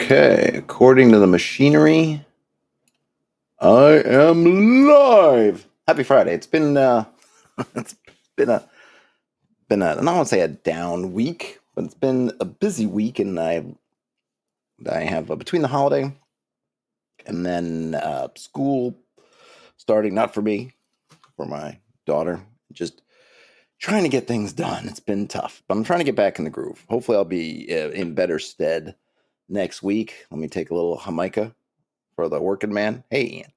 Okay, according to the machinery, I am live. Happy Friday. It's been it's been a I don't want to say a down week, but it's been a busy week, and I have between the holiday and then school starting, not for me, for my daughter, just trying to get things done. It's been tough, but I'm trying to get back in the groove. Hopefully, I'll be in better stead next week. Let me take a little Jamaica for the working man. Hey, Ian.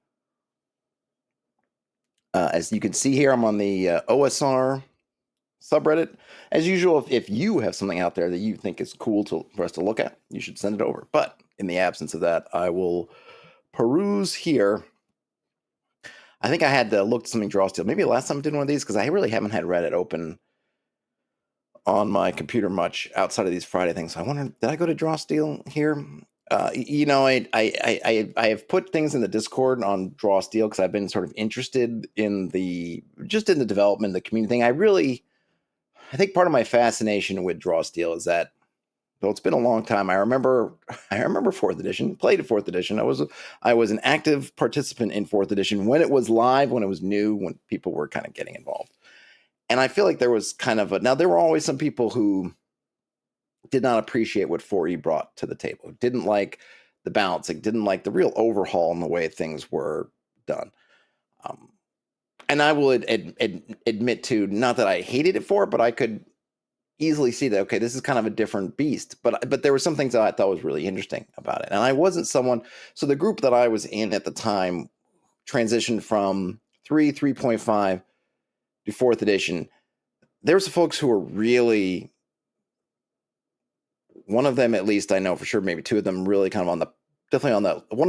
As you can see here, I'm on the OSR subreddit. As usual, if you have something out there that you think is cool for us to look at, you should send it over. But in the absence of that, I will peruse here. I think I had to look at something draw steel. Maybe last time I did one of these, because I really haven't had Reddit open on my computer much outside of these Friday things. So I wonder, did I go to draw steel here? I have put things in the Discord on Draw Steel because I've been sort of interested in the development, the community thing. I think part of my fascination with Draw Steel is that, though it's been a long time, I remember fourth edition, played fourth edition. I was an active participant in fourth edition when it was live, when it was new, when people were kind of getting involved. And I feel like there was now there were always some people who did not appreciate what 4E brought to the table. Didn't like the balancing, didn't like the real overhaul in the way things were done. And I will admit to, not that I hated it for it, but I could easily see that, okay, this is kind of a different beast. But there were some things that I thought was really interesting about it. And I wasn't someone, so the group that I was in at the time transitioned from 3.5 to fourth edition. There were some folks who were really, one of them, at least I know for sure, maybe two of them really kind of one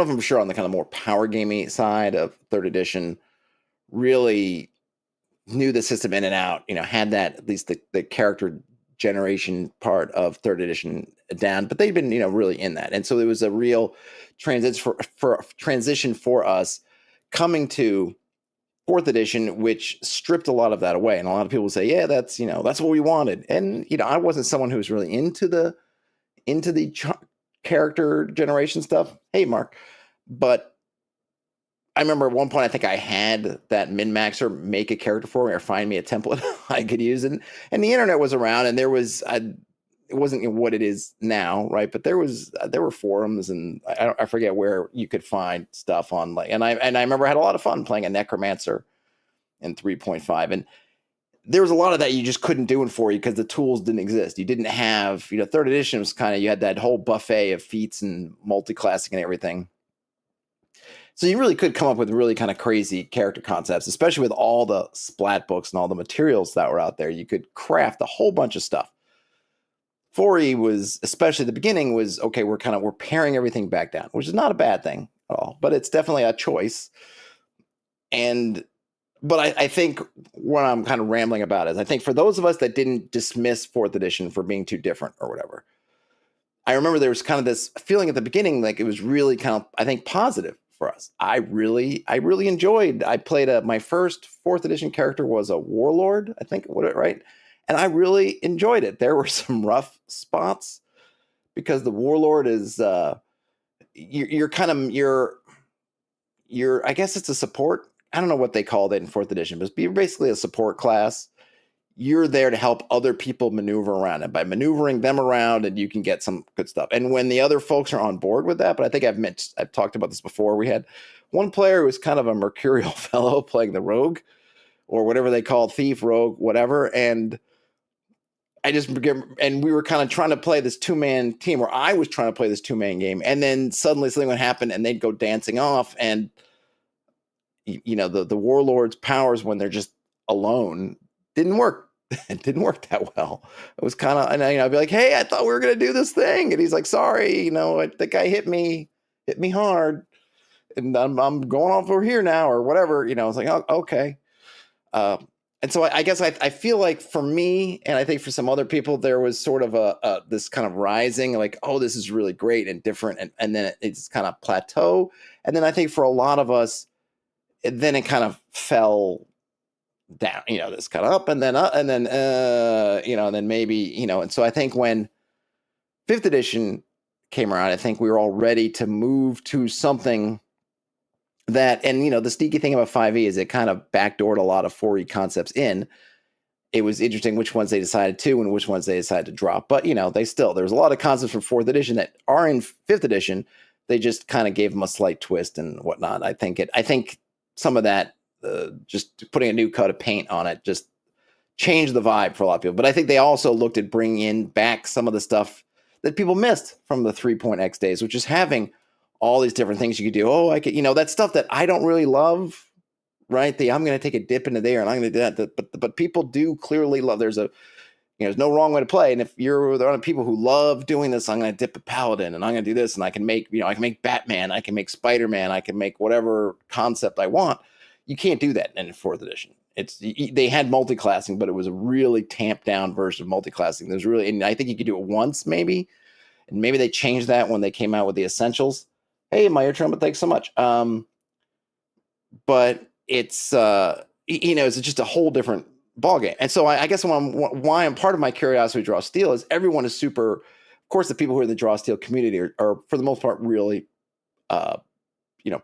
of them for sure on the kind of more power gamey side of third edition, really knew the system in and out, had that, at least the character generation part of third edition down, but they've been, really in that. And so it was a real transition for us coming to fourth edition, which stripped a lot of that away. And a lot of people say, yeah, that's what we wanted. And, I wasn't someone who was really into the character generation stuff. Hey, Mark. But I remember at one point, I think I had that min-maxer make a character for me or find me a template I could use. And the internet was around, and there was, it wasn't what it is now, right? But there were forums, and I forget where you could find stuff on, and I remember I had a lot of fun playing a necromancer in 3.5. And there was a lot of that you just couldn't do it for you because the tools didn't exist. You didn't have, third edition was you had that whole buffet of feats and multi-classing and everything. So you really could come up with really kind of crazy character concepts, especially with all the splat books and all the materials that were out there. You could craft a whole bunch of stuff. 4E was, especially the beginning, was, okay, we're paring everything back down, which is not a bad thing at all, but it's definitely a choice. But I think what I'm kind of rambling about is, I think for those of us that didn't dismiss fourth edition for being too different or whatever, I remember there was kind of this feeling at the beginning, like it was really kind of, I think, positive for us. I really enjoyed. I played my first fourth edition character was a warlord, I think, right? And I really enjoyed it. There were some rough spots because the warlord is you're I guess it's a support. I don't know what they called it in fourth edition, but you're basically a support class. You're there to help other people maneuver around, and by maneuvering them around, and you can get some good stuff. And when the other folks are on board with that, but I think I've talked about this before. We had one player who was kind of a mercurial fellow playing the rogue, or whatever they call thief, rogue, whatever. And we were kind of trying to play this 2-man team, or I was trying to play this 2-man game, and then suddenly something would happen, and they'd go dancing off, and the warlord's powers when they're just alone didn't work. It didn't work that well. It was kind of, and I'd be like, hey, I thought we were going to do this thing. And he's like, sorry, the guy hit me hard, and I'm going off over here now, or whatever. I was like, oh, okay. And so I guess I feel like for me, and I think for some other people, there was sort of this kind of rising, like, oh, this is really great and different. And then it's kind of plateau. And then I think for a lot of us, then it kind of fell down, this kind of up and then and then maybe, and so I think when fifth edition came around, I think we were all ready to move to something that, and the sneaky thing about 5e is it kind of backdoored a lot of 4e concepts in. It was interesting which ones they decided to and which ones they decided to drop. But, there's a lot of concepts from 4th edition that are in 5th edition. They just kind of gave them a slight twist and whatnot. I think some of that, just putting a new coat of paint on it, just changed the vibe for a lot of people. But I think they also looked at bringing back some of the stuff that people missed from the 3.x days, which is having all these different things you could do. Oh, I could, that stuff that I don't really love. Right, I'm going to take a dip into there, and I'm going to do that. But people do clearly love. There's no wrong way to play. And if you're one of the people who love doing this, I'm going to dip a paladin, and I'm going to do this, and I can make Batman, I can make Spider-Man, I can make whatever concept I want. You can't do that in 4th edition. They had multi-classing, but it was a really tamped down version of multi-classing. And I think you could do it once, maybe, and maybe they changed that when they came out with the essentials. Hey, my ear trumpet, thanks so much. But it's it's just a whole different ballgame. And so I guess why I'm part of my curiosity with Draw Steel is everyone is super, of course, the people who are in the Draw Steel community are for the most part really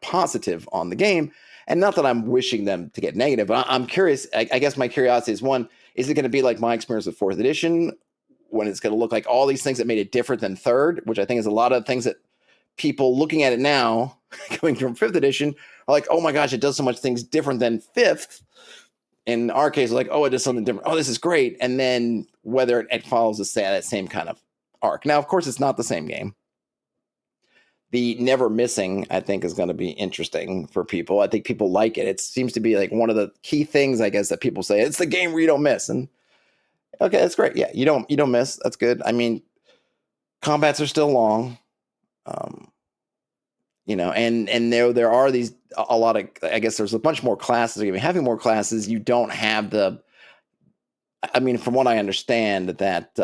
positive on the game. And not that I'm wishing them to get negative, but I'm curious. I guess my curiosity is, one, is it going to be like my experience with 4th edition, when it's going to look like all these things that made it different than 3rd, which I think is a lot of things that people looking at it now, coming from 5th edition, are like, oh my gosh, it does so much things different than 5th. In our case, like, oh, it does something different. Oh, this is great. And then whether it follows that same kind of arc. Now, of course, it's not the same game. The never missing, I think, is going to be interesting for people. I think people like it. It seems to be like one of the key things, I guess, that people say, it's the game where you don't miss. And okay, that's great. Yeah, you don't miss. That's good. I mean, combats are still long. And there are a lot of, I guess there's a bunch more classes. I mean, having more classes, you don't have from what I understand, that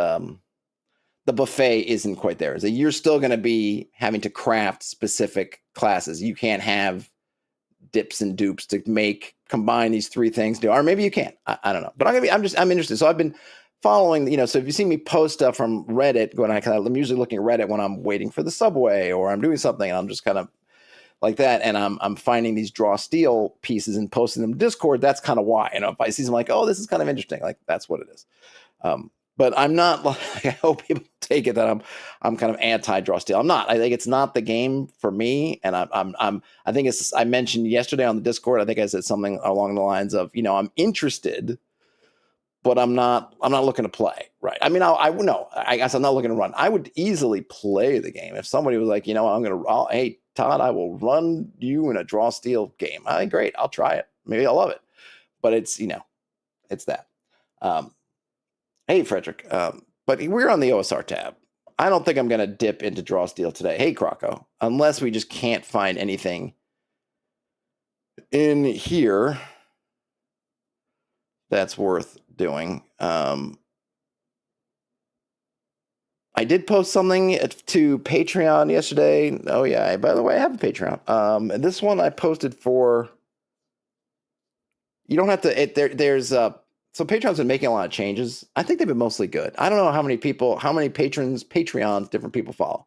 the buffet isn't quite there. So you're still going to be having to craft specific classes. You can't have dips and dupes to combine these 3 things, or maybe you can. I don't know. But I'm interested. So I've been following, so if you see me post stuff from Reddit, I'm usually looking at Reddit when I'm waiting for the subway or I'm doing something, and I'm just kind of like that, and I'm finding these Draw Steel pieces and posting them to Discord. That's kind of why. If I see them, like, oh, this is kind of interesting, like, that's what it is. But I'm not like, I hope people take it that I'm kind of anti Draw Steel. I'm not. I think it's not the game for me, and I think it's. I mentioned yesterday on the Discord, I think I said something along the lines of, I'm interested, but I'm not looking to play. Right. I mean, I guess I'm not looking to run. I would easily play the game if somebody was like, hey, Todd, I will run you in a Draw Steel game. Great. I'll try it. Maybe I'll love it. But it's, it's that. Hey, Frederick. But we're on the OSR tab. I don't think I'm going to dip into Draw Steel today. Hey, Croco. Unless we just can't find anything in here that's worth doing. I did post something to Patreon yesterday. Oh yeah, by the way, I have a Patreon. And this one I posted for. You don't have to. There's so Patreon's been making a lot of changes. I think they've been mostly good. I don't know how many Patreons different people follow.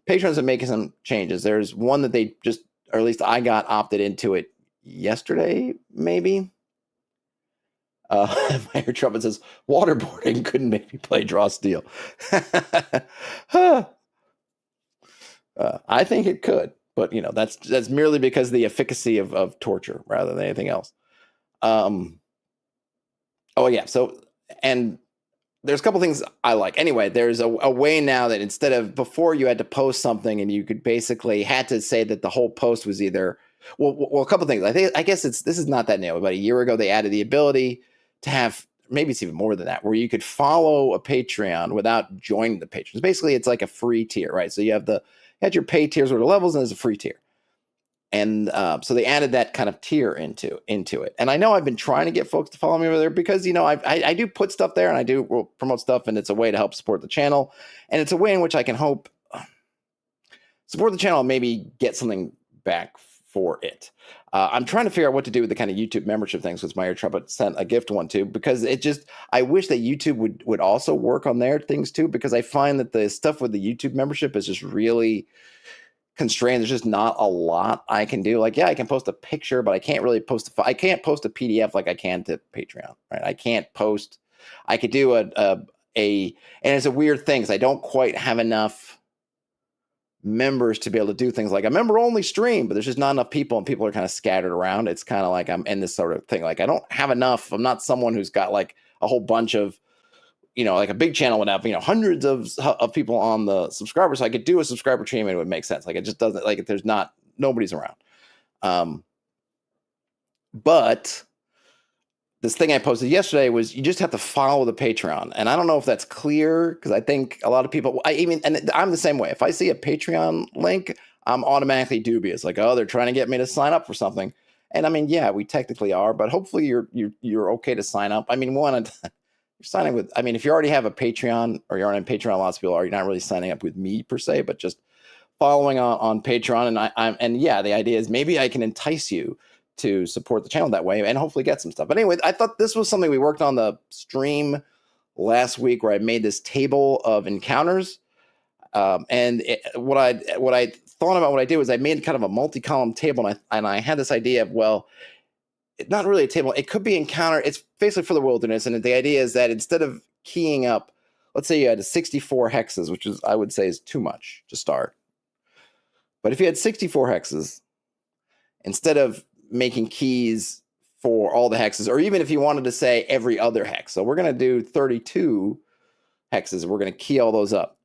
Patreon's been making some changes. There's one that they just, or at least I got opted into it yesterday, maybe. My ear trumpet says waterboarding couldn't make me play Draw Steel. I think it could, but that's merely because of the efficacy of torture rather than anything else. Oh yeah. So, and there's a couple things I like. Anyway, there's a way now that instead of before you had to post something and you could basically had to say that the whole post was either a couple things. I guess this is not that new. About a year ago, they added the ability to have, maybe it's even more than that, where you could follow a Patreon without joining the patrons. Basically, it's like a free tier, right? So you had your pay tiers or the levels, and there's a free tier. And so they added that kind of tier into it. And I know I've been trying to get folks to follow me over there because, I do put stuff there and I do promote stuff, and it's a way to help support the channel. And it's a way in which I can hope support the channel and maybe get something back for it. I'm trying to figure out what to do with the kind of YouTube membership things, which my ear trumpet sent a gift one to, because I wish that YouTube would also work on their things too, because I find that the stuff with the YouTube membership is just really constrained. There's just not a lot I can do. Like, yeah, I can post a picture, but I can't really I can't post a PDF like I can to Patreon, right? I could do and it's a weird thing because I don't quite have enough members to be able to do things like a member only stream, but there's just not enough people and people are kind of scattered around. It's kind of like I'm in this sort of thing. Like I don't have enough. I'm not someone who's got like a whole bunch of, like a big channel would have, hundreds of people on the subscribers. So I could do a subscriber stream and it would make sense. Like it just doesn't, like nobody's around. But this thing I posted yesterday was you just have to follow the Patreon. And I don't know if that's clear because I think a lot of people, and I'm the same way. If I see a Patreon link, I'm automatically dubious. Like, oh, they're trying to get me to sign up for something. And I mean, yeah, we technically are, but hopefully you're okay to sign up. I mean, you're signing with, if you already have a Patreon or you're on Patreon, lots of people are, you're not really signing up with me per se, but just following on Patreon. And yeah, the idea is maybe I can entice you to support the channel that way and hopefully get some stuff. But anyway, I thought this was something we worked on the stream last week where I made this table of encounters. What I thought about what I did was I made kind of a multi-column table and I had this idea of, well, it's not really a table. It could be encounter. It's basically for the wilderness. And the idea is that instead of keying up, let's say you had 64 hexes, which I would say is too much to start. But if you had 64 hexes, instead of making keys for all the hexes, or even if you wanted to say every other hex. So we're going to do 32 hexes. We're going to key all those up.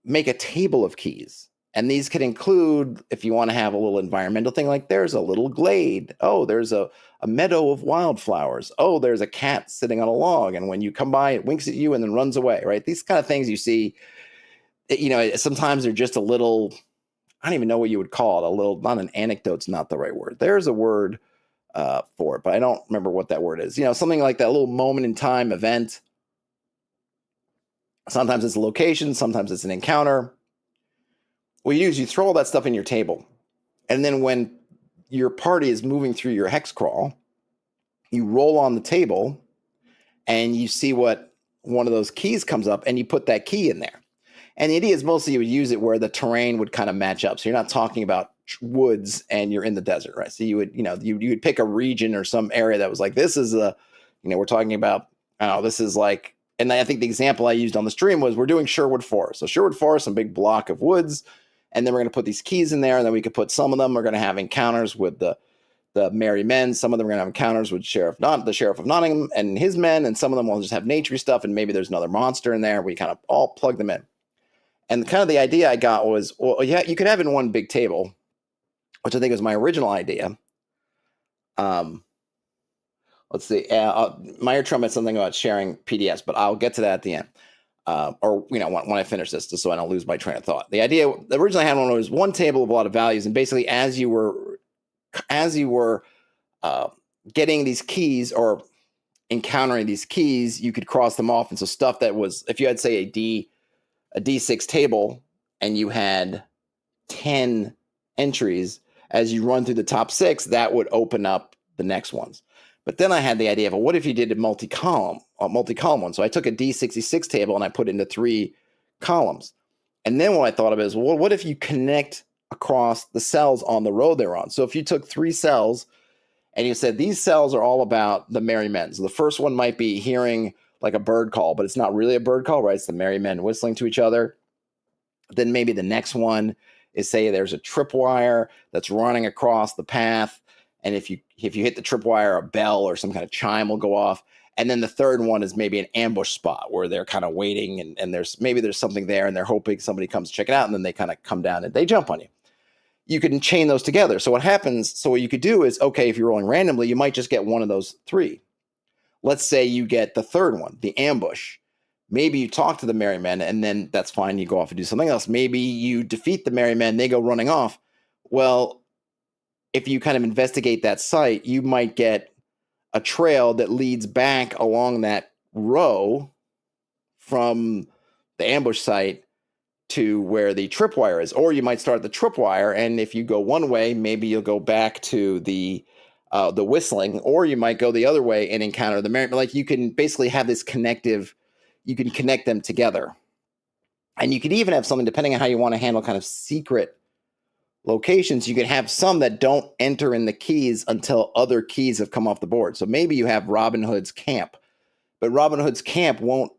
Make a table of keys. And these could include, if you want to have a little environmental thing, like there's a little glade. Oh, there's a meadow of wildflowers. Oh, there's a cat sitting on a log. And when you come by, it winks at you and then runs away, right? These kind of things you see, sometimes they're just a little, I don't even know what you would call it. A little, not an anecdote's not the right word. There's a word for it, but I don't remember what that word is. Something like that little moment in time event. Sometimes it's a location. Sometimes it's an encounter. What you do is you throw all that stuff in your table. And then when your party is moving through your hex crawl, you roll on the table and you see what one of those keys comes up and you put that key in there. And the idea is mostly you would use it where the terrain would kind of match up. So you're not talking about woods and you're in the desert, right? So you would pick a region or some area that was like, this is we're talking about, this is like, and I think the example I used on the stream was we're doing Sherwood Forest. So Sherwood Forest, some big block of woods, and then we're going to put these keys in there, and then we could put some of them. We're going to have encounters with the merry men. Some of them are going to have encounters with the sheriff of Nottingham and his men, and some of them will just have nature stuff, and maybe there's another monster in there. We kind of all plug them in. And kind of the idea I got was, well, yeah, you could have it in one big table, which I think was my original idea. Let's see. My ear trumpet something about sharing PDFs, but I'll get to that at the end. Or when I finish this, just so I don't lose my train of thought. The idea originally I had was one table of a lot of values, and basically as you were getting these keys or encountering these keys, you could cross them off. And so stuff that was, if you had say a D6 table and you had 10 entries, as you run through the top 6, that would open up the next ones. But then I had the idea of, well, what if you did a multi-column one? So I took a D66 table and I put it into 3 columns. And then what I thought of is, well, what if you connect across the cells on the row they're on? So if you took 3 cells and you said, these cells are all about the merry men. So the first one might be hearing like a bird call, but it's not really a bird call, right? It's the merry men whistling to each other. Then maybe the next one is, say there's a tripwire that's running across the path. And if you hit the tripwire, a bell or some kind of chime will go off. And then the third one is maybe an ambush spot where they're kind of waiting and there's something there and they're hoping somebody comes to check it out, and then they kind of come down and they jump on you. You can chain those together. So what you could do is, okay, if you're rolling randomly, you might just get one of those 3. Let's say you get the third one, the ambush. Maybe you talk to the merry men and then that's fine. You go off and do something else. Maybe you defeat the merry men, they go running off. Well, if you kind of investigate that site, you might get a trail that leads back along that row from the ambush site to where the tripwire is, or you might start the tripwire, and if you go one way, maybe you'll go back to the whistling, or you might go the other way and encounter the merry. Like you can basically have this connective, you can connect them together, and you could even have something depending on how you want to handle kind of secret locations. You could have some that don't enter in the keys until other keys have come off the board. So maybe you have Robin Hood's camp, but Robin Hood's camp won't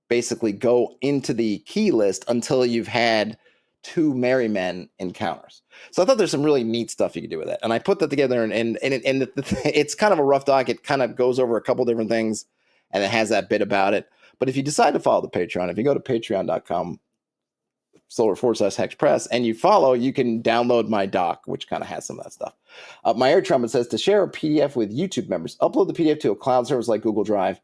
basically go into the key list until you've had 2 merry men encounters. So I thought there's some really neat stuff you could do with it. And I put that together, and it's kind of a rough doc. It kind of goes over a couple different things, and it has that bit about it. But if you decide to follow the Patreon, if you go to patreon.com/Hex Press and you follow, you can download my doc, which kind of has some of that stuff. My air trumpet says to share a PDF with YouTube members, upload the PDF to a cloud service like Google Drive,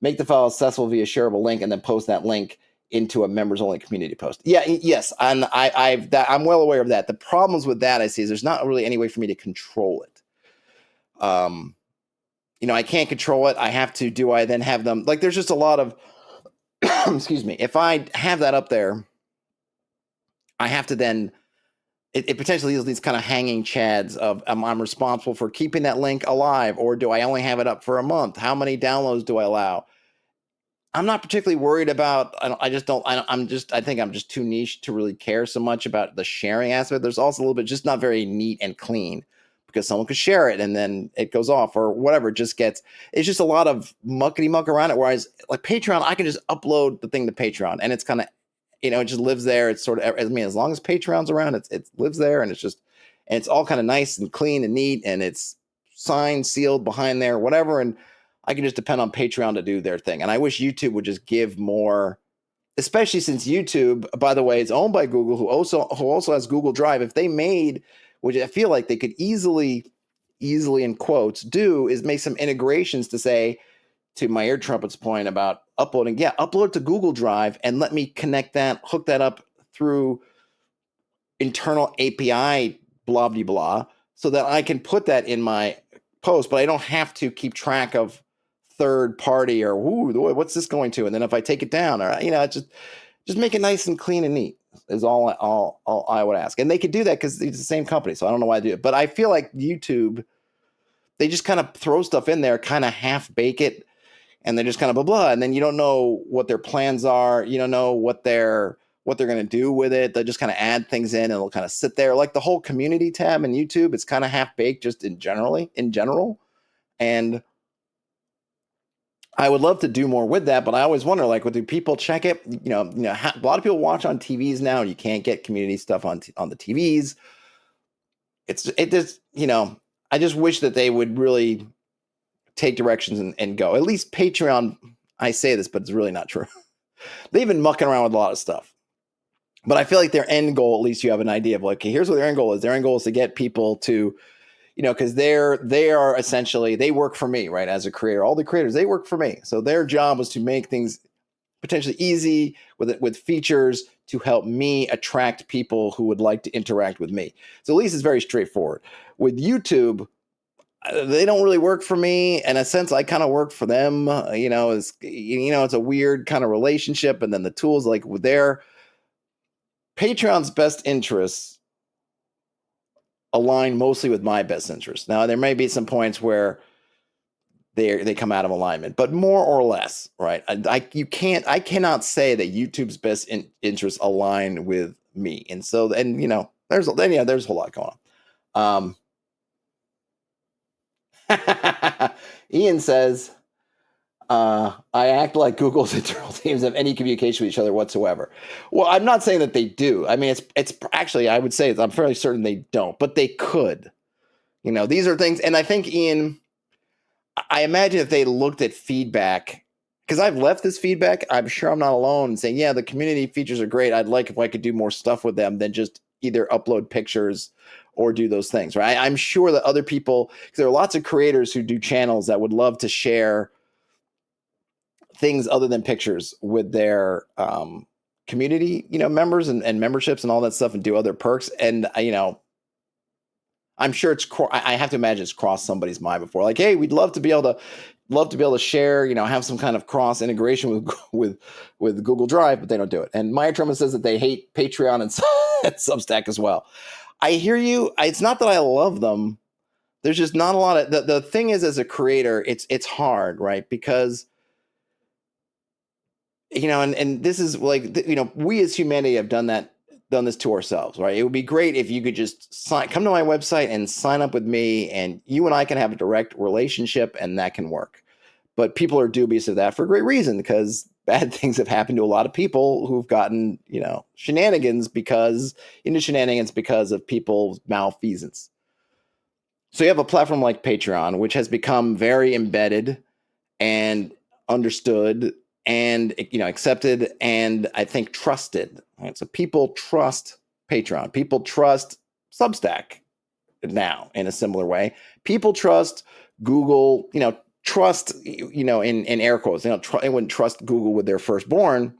make the file accessible via shareable link, and then post that link into a members-only community post. Yes, and I'm well aware of that. The problems with that I see is there's not really any way for me to control it. I can't control it. I have to. Do I then have them? Like, there's just a lot of, excuse me. If I have that up there, I have to then. It potentially is these kind of hanging chads of I'm responsible for keeping that link alive, or do I only have it up for a month? How many downloads do I allow? I'm not particularly worried about. I think I'm just too niche to really care so much about the sharing aspect. There's also a little bit just not very neat and clean, because someone could share it and then it goes off or whatever. It's just a lot of muckety muck around it. Whereas like Patreon, I can just upload the thing to Patreon and it's kind of, it just lives there. It's sort of, as long as Patreon's around, it lives there, and it's all kind of nice and clean and neat, and it's signed, sealed behind there, whatever. And I can just depend on Patreon to do their thing. And I wish YouTube would just give more, especially since YouTube, by the way, is owned by Google, who also has Google Drive. If they made, which I feel like they could easily in quotes do, is make some integrations to say, to my ear trumpet's point about uploading, upload to Google Drive and let me connect that, hook that up through internal API, blah, blah, blah, so that I can put that in my post, but I don't have to keep track of third party or, what's this going to? And then if I take it down, or, just make it nice and clean and neat is all I would ask. And they could do that because it's the same company. So I don't know why I do it, but I feel like YouTube, they just kind of throw stuff in there, kind of half bake it, and they're just kind of blah, blah. And then you don't know what their plans are. You don't know what they're going to do with it. They just kind of add things in and it'll kind of sit there. Like the whole community tab in YouTube, it's kind of half baked just in general. And I would love to do more with that, but I always wonder, like, do people check it? A lot of people watch on TVs now. You can't get community stuff on the TVs. I just wish that they would really take directions and go. At least Patreon, I say this, but it's really not true. They've been mucking around with a lot of stuff. But I feel like their end goal, at least you have an idea of, like, okay, here's what their end goal is. Their end goal is to get people to, because they are essentially, they work for me, right? As a creator, all the creators, they work for me. So their job was to make things potentially easy with features to help me attract people who would like to interact with me. So at least it's very straightforward. With YouTube, they don't really work for me. In a sense, I kind of work for them. It's a weird kind of relationship. And then the tools, like with their Patreon's best interests align mostly with my best interests. Now, there may be some points where they come out of alignment, but more or less, right? I cannot say that YouTube's best interests align with me. And so, there's a whole lot going on. Ian says, I act like Google's internal teams have any communication with each other whatsoever. Well, I'm not saying that they do. I mean, it's actually, I would say, I'm fairly certain they don't, but they could. These are things, and I think, Ian, I imagine if they looked at feedback, because I've left this feedback, I'm sure I'm not alone in saying, the community features are great. I'd like if I could do more stuff with them than just either upload pictures or do those things, right? I'm sure that other people, because there are lots of creators who do channels that would love to share things other than pictures with their community, members and memberships and all that stuff, and do other perks. And, I'm sure I have to imagine it's crossed somebody's mind before. Like, hey, we'd love to be able to love to be able to share, have some kind of cross integration with Google Drive, but they don't do it. And Maya Trumpet says that they hate Patreon and Substack as well. I hear you. It's not that I love them. There's just not a lot of the thing is, as a creator, it's hard, right? Because and this is like, we as humanity have done this to ourselves, right? It would be great if you could just come to my website and sign up with me, and you and I can have a direct relationship, and that can work. But people are dubious of that for a great reason, because bad things have happened to a lot of people who've gotten, shenanigans because of people's malfeasance. So you have a platform like Patreon, which has become very embedded and understood and, accepted and I think trusted. Right? So people trust Patreon. People trust Substack now in a similar way. People trust Google, trust, in air quotes, they wouldn't trust Google with their firstborn,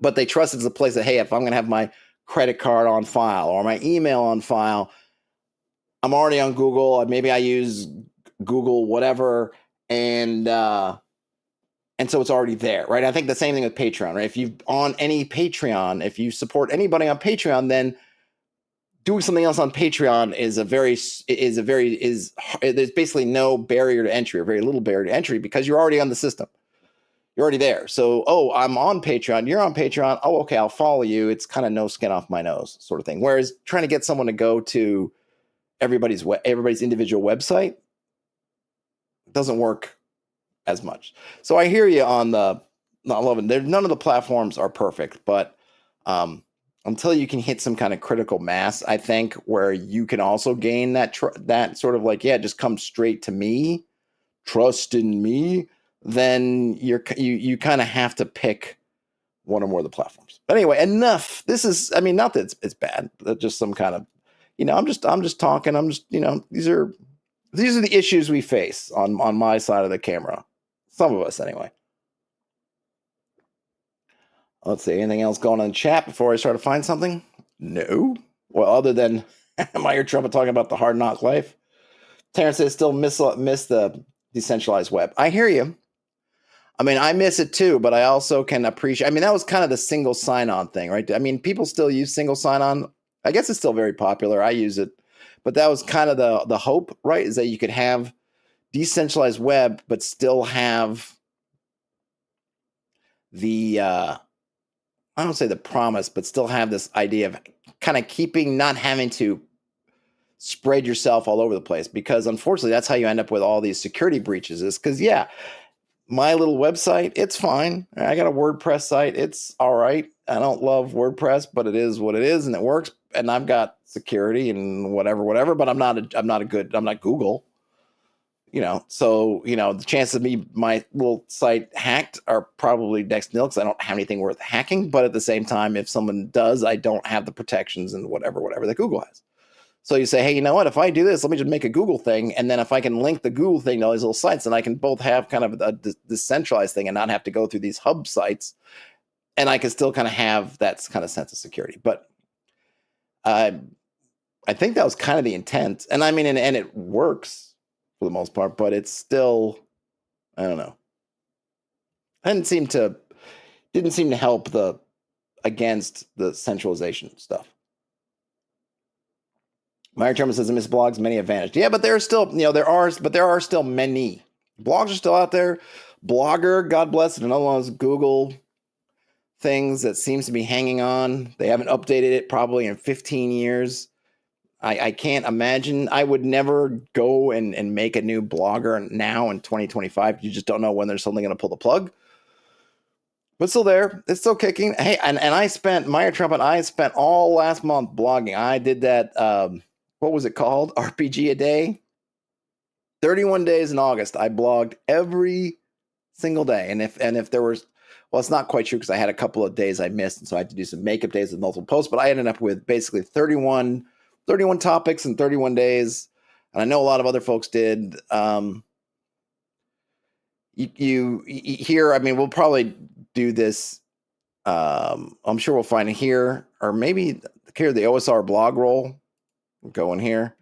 but they trust it's a place that, hey, if I'm going to have my credit card on file or my email on file, I'm already on Google. Maybe I use Google, whatever. And so it's already there, right? I think the same thing with Patreon, right? If you on any Patreon, if you support anybody on Patreon, then doing something else on Patreon there's basically no barrier to entry, or very little barrier to entry, because you're already on the system. You're already there. So, I'm on Patreon. You're on Patreon. Oh, okay, I'll follow you. It's kind of no skin off my nose sort of thing. Whereas trying to get someone to go to everybody's individual website doesn't work as much. So I hear you on the not loving. None of the platforms are perfect, but until you can hit some kind of critical mass, I think, where you can also gain that sort of like, just come straight to me, trust in me, then you kind of have to pick one or more of the platforms. But anyway, enough. This is, not that it's bad, but just some kind of, I'm just talking. I'm just, these are the issues we face on my side of the camera. Some of us, anyway. Let's see. Anything else going on in the chat before I start to find something? No. Well, other than my ear trumpet talking about the hard knock life. Terrence says still miss the decentralized web. I hear you. I miss it too, but I also can appreciate. That was kind of the single sign-on thing, right? People still use single sign-on. I guess it's still very popular. I use it, but that was kind of the hope, right? Is that you could have decentralized web, but still have the I don't say the promise, but still have this idea of kind of not having to spread yourself all over the place, because unfortunately that's how you end up with all these security breaches. Is because my little website, it's fine. I got a WordPress site. It's all right. I don't love WordPress, but it is what it is, and it works. And I've got security and whatever. But I'm not Google. So the chances of my little site hacked are probably next to nil, because I don't have anything worth hacking. But at the same time, if someone does, I don't have the protections and whatever that Google has. So you say, hey, you know what? If I do this, let me just make a Google thing. And then if I can link the Google thing to all these little sites, then I can both have kind of a decentralized thing and not have to go through these hub sites. And I can still kind of have that kind of sense of security. But I think that was kind of the intent. And and it works for the most part, but it's still, I don't know. Didn't seem to help against the centralization stuff. Meyer Chairman says, I miss blogs, many have vanished. Yeah, but there are still, there are still many. Blogs are still out there. Blogger, God bless it. Another one is Google things that seems to be hanging on. They haven't updated it probably in 15 years. I can't imagine. I would never go and make a new blogger now in 2025. You just don't know when there's something going to pull the plug. But still there. It's still kicking. Hey, and I spent, Meyer Trump and I spent all last month blogging. I did that, what was it called? RPG a day. 31 days in August. I blogged every single day. And if there was, well, it's not quite true, because I had a couple of days I missed, and so I had to do some makeup days with multiple posts, but I ended up with basically 31 topics in 31 days. And I know a lot of other folks did. You here, we'll probably do this. I'm sure we'll find it here, or maybe here, the OSR blog roll. Go in here.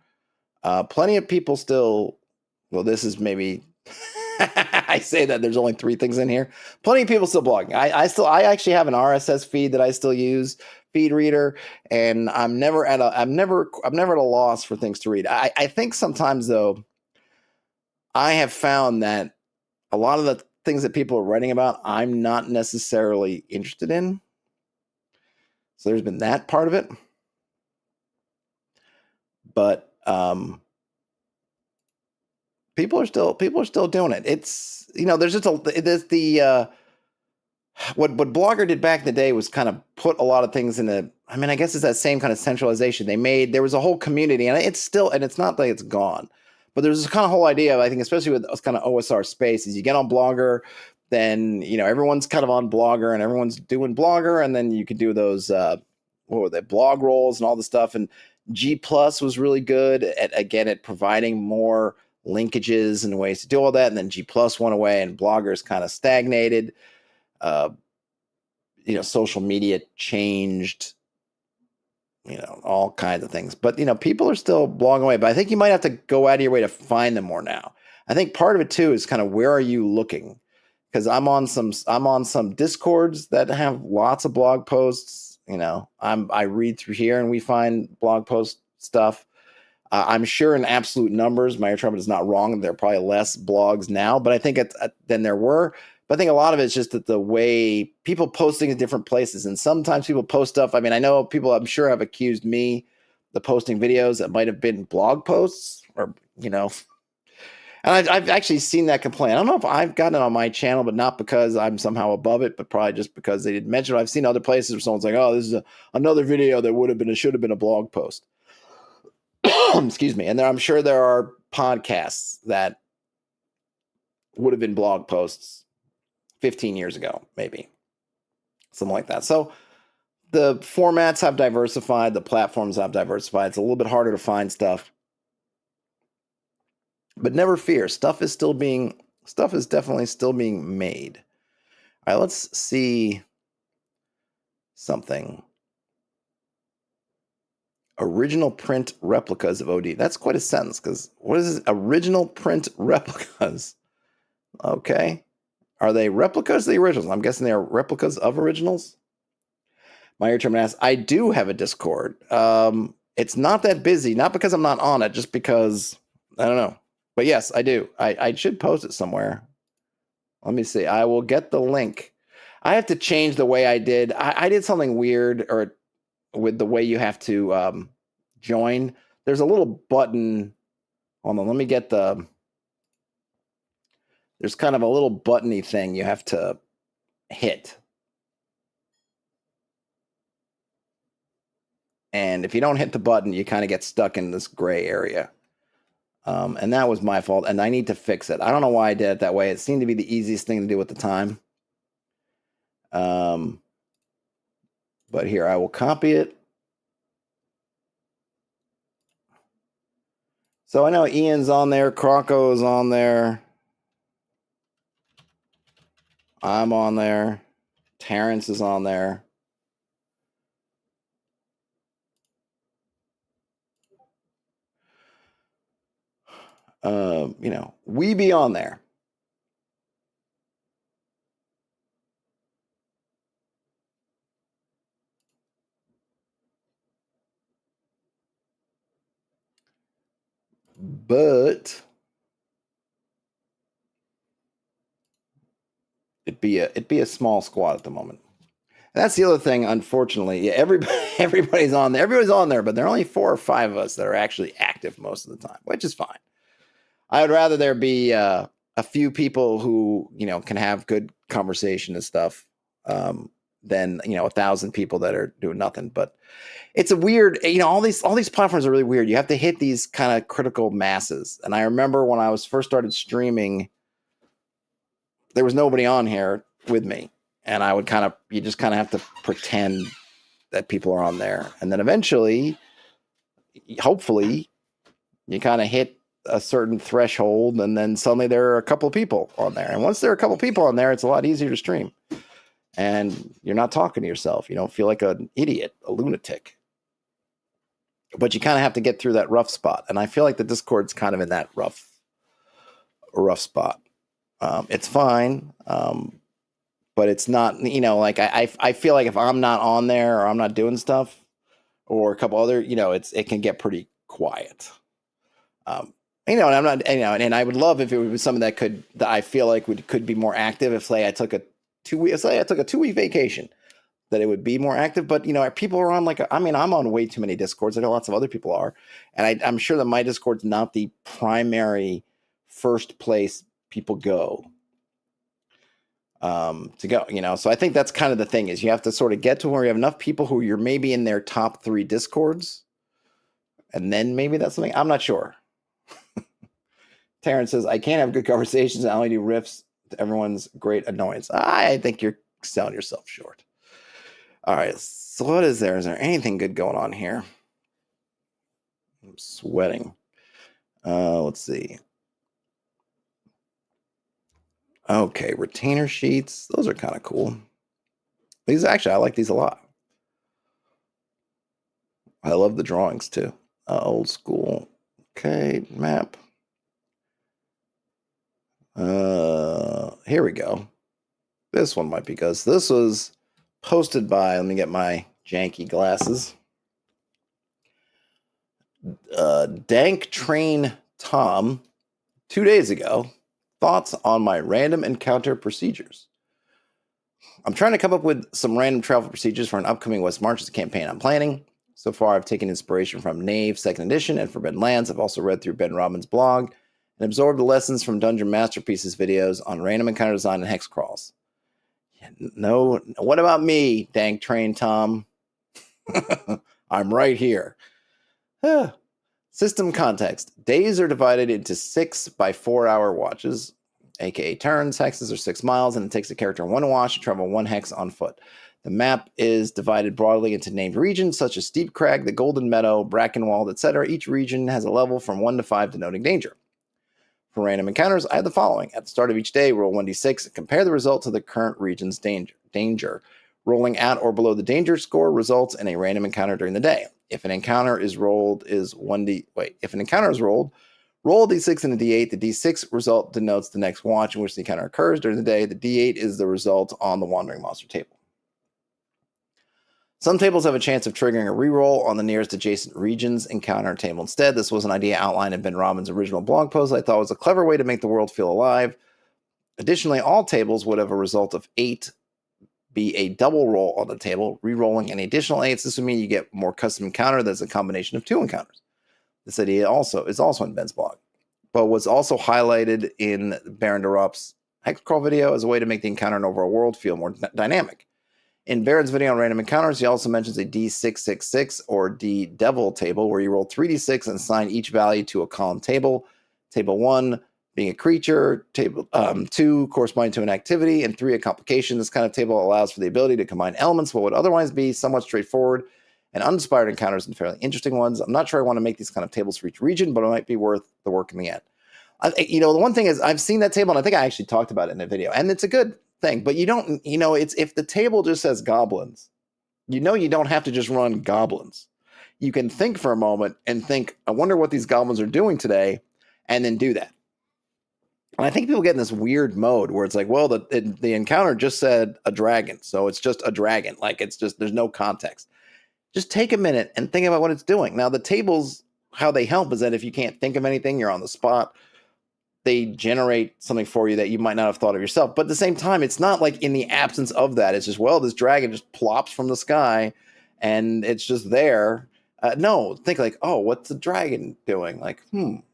Plenty of people still, well, this is maybe I say that there's only 3 things in here. Plenty of people still blogging. I actually have an RSS feed that I still use, feed reader, and I'm never at a loss for things to read. I think sometimes though, I have found that a lot of the things that people are writing about, I'm not necessarily interested in. So there's been that part of it. But people are still doing it. It's, there's what Blogger did back in the day was kind of put a lot of things I guess it's that same kind of centralization. There was a whole community, and it's not like it's gone, but there's this kind of whole idea of, I think, especially with this kind of OSR space, is you get on Blogger, then, everyone's kind of on Blogger and everyone's doing Blogger, and then you could do those, what were they, blog rolls and all the stuff. And G Plus was really good at providing more linkages and ways to do all that. And then G Plus went away and Bloggers kind of stagnated. Social media changed, all kinds of things. But, people are still blogging away. But I think you might have to go out of your way to find them more now. I think part of it, too, is kind of where are you looking? Because I'm on some Discords that have lots of blog posts. I read through here and we find blog post stuff. I'm sure in absolute numbers, my Trumpet is not wrong. There are probably less blogs now, but I think than there were. But I think a lot of it's just that the way people posting in different places, and sometimes people post stuff. I know people, I'm sure, have accused me of posting videos that might have been blog posts, or and I've actually seen that complaint. I don't know if I've gotten it on my channel, but not because I'm somehow above it, but probably just because they didn't mention it. I've seen other places where someone's like, "Oh, this is another video that should have been a blog post." Excuse me. And I'm sure there are podcasts that would have been blog posts 15 years ago, maybe something like that. So the formats have diversified, the platforms have diversified. It's a little bit harder to find stuff, but never fear. Stuff is definitely still being made. All right, let's see something. Original print replicas of OD. That's quite a sentence, because what is this? Original print replicas. Okay. Are they replicas of the originals? I'm guessing they are replicas of originals. My Ear asks, I do have a Discord. It's not that busy, not because I'm not on it, just because, I don't know. But yes, I do. I should post it somewhere. Let me see. I will get the link. I have to change the way I did. I did something weird, or with the way you have to join. There's a little button. Hold on, let me get there's kind of a little buttony thing you have to hit. And if you don't hit the button, you kind of get stuck in this gray area. And that was my fault, and I need to fix it. I don't know why I did it that way. It seemed to be the easiest thing to do at the time. But here, I will copy it. So I know Ian's on there, Croco's on there. I'm on there. Terrence is on there. We be on there. But it'd be a small squad at the moment. And that's the other thing, unfortunately. Yeah, everybody's on there. Everybody's on there, but there are only 4 or 5 of us that are actually active most of the time, which is fine. I would rather there be a few people who, can have good conversation and stuff, than 1,000 people that are doing nothing. But it's a weird, all these platforms are really weird. You have to hit these kind of critical masses. And I remember when I was first started streaming, there was nobody on here with me, and I would you just kind of have to pretend that people are on there, and then eventually, hopefully, you kind of hit a certain threshold, and then suddenly there are a couple of people on there. And once there are a couple of people on there, it's a lot easier to stream. And you're not talking to yourself. You don't feel like an idiot, a lunatic. But you kind of have to get through that rough spot. And I feel like the Discord's kind of in that rough spot. It's fine, but it's not. Like I feel like if I'm not on there or I'm not doing stuff, or a couple other, it can get pretty quiet. And I'm not, and I would love if it was something that I feel like could be more active. If say I took a 2-week vacation, that it would be more active. But people are on I'm on way too many Discords. I know lots of other people are, and I'm sure that my Discord's not the primary first place people go. To go, so I think that's kind of the thing is you have to sort of get to where you have enough people who you're maybe in their top 3 Discords, and then maybe that's something. I'm not sure. Terrence says, I can't have good conversations. I only do riffs to everyone's great annoyance. I think you're selling yourself short. All right. So what is there? Is there anything good going on here? I'm sweating. Let's see. Okay. Retainer sheets. Those are kind of cool. These actually, I like these a lot. I love the drawings too. Old school. Okay. Map. Here we go. This one might be because this was posted by, let me get my janky glasses. Dank Train Tom, 2 days ago. Thoughts on my random encounter procedures. I'm trying to come up with some random travel procedures for an upcoming West Marches campaign I'm planning. So far, I've taken inspiration from Knave 2nd Edition and Forbidden Lands. I've also read through Ben Robin's blog and absorbed the lessons from Dungeon Masterpieces videos on random encounter design and hex crawls. No, what about me, Dank Train Tom? I'm right here. System context. Days are divided into 6 by 4-hour watches, aka turns. Hexes are 6 miles, and it takes a character 1 watch to travel 1 hex on foot. The map is divided broadly into named regions such as Steep Crag, the Golden Meadow, Brackenwald, etc. Each region has a level from 1 to 5 denoting danger. For random encounters, I have the following. At the start of each day, roll 1d6 and compare the result to the current region's danger. Rolling at or below the danger score results in a random encounter during the day. If an encounter is rolled, roll a d6 and a d8. The d6 result denotes the next watch in which the encounter occurs during the day. The d8 is the result on the Wandering Monster table. Some tables have a chance of triggering a reroll on the nearest adjacent region's encounter table instead. This was an idea outlined in Ben Robin's original blog post I thought was a clever way to make the world feel alive. Additionally, all tables would have a result of 8 be a double roll on the table. Rerolling any additional 8s. This would mean you get more custom encounter that's a combination of 2 encounters. This idea is also in Ben's blog, but was also highlighted in Baron DeRop's hex crawl video as a way to make the encounter and overall world feel more dynamic. In Baron's video on random encounters, he also mentions a D666 or D-Devil table where you roll 3d6 and assign each value to a column table. Table 1 being a creature, table 2 corresponding to an activity, and 3 a complication. This kind of table allows for the ability to combine elements what would otherwise be somewhat straightforward and uninspired encounters and fairly interesting ones. I'm not sure I want to make these kind of tables for each region, but it might be worth the work in the end. The one thing is I've seen that table, and I think I actually talked about it in a video, and it's a good thing, but you don't, it's if the table just says goblins, you don't have to just run goblins. You can think for a moment and think, I wonder what these goblins are doing today, and then do that. And I think people get in this weird mode where it's like, well, the encounter just said a dragon, so it's just a dragon. Like it's just, there's no context. Just take a minute and think about what it's doing. Now, the tables, how they help is that if you can't think of anything, you're on the spot. They generate something for you that you might not have thought of yourself. But at the same time, it's not like in the absence of that. It's just, well, this dragon just plops from the sky and it's just there. No, think like, oh, what's the dragon doing? Like,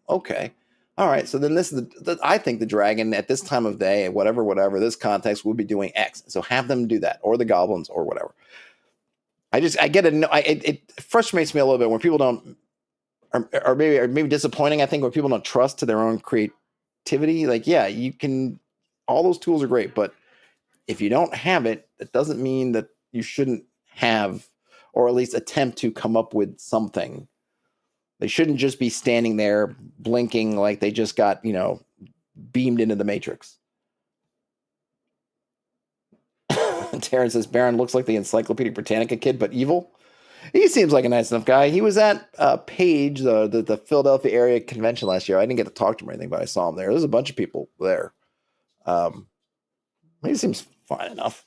okay. All right. So then this is I think the dragon at this time of day, whatever, this context would be doing X. So have them do that, or the goblins or whatever. It frustrates me a little bit when people don't, or maybe disappointing, I think, when people don't trust to their own creativity. Like, yeah, you can, all those tools are great, but if you don't have it, it doesn't mean that you shouldn't have, or at least attempt to come up with something. They shouldn't just be standing there blinking like they just got, beamed into the Matrix. Terrence says, Baron looks like the Encyclopedia Britannica kid, but evil. He seems like a nice enough guy. He was at Page, the Philadelphia area convention last year. I didn't get to talk to him or anything, but I saw him there. There's a bunch of people there. He seems fine enough.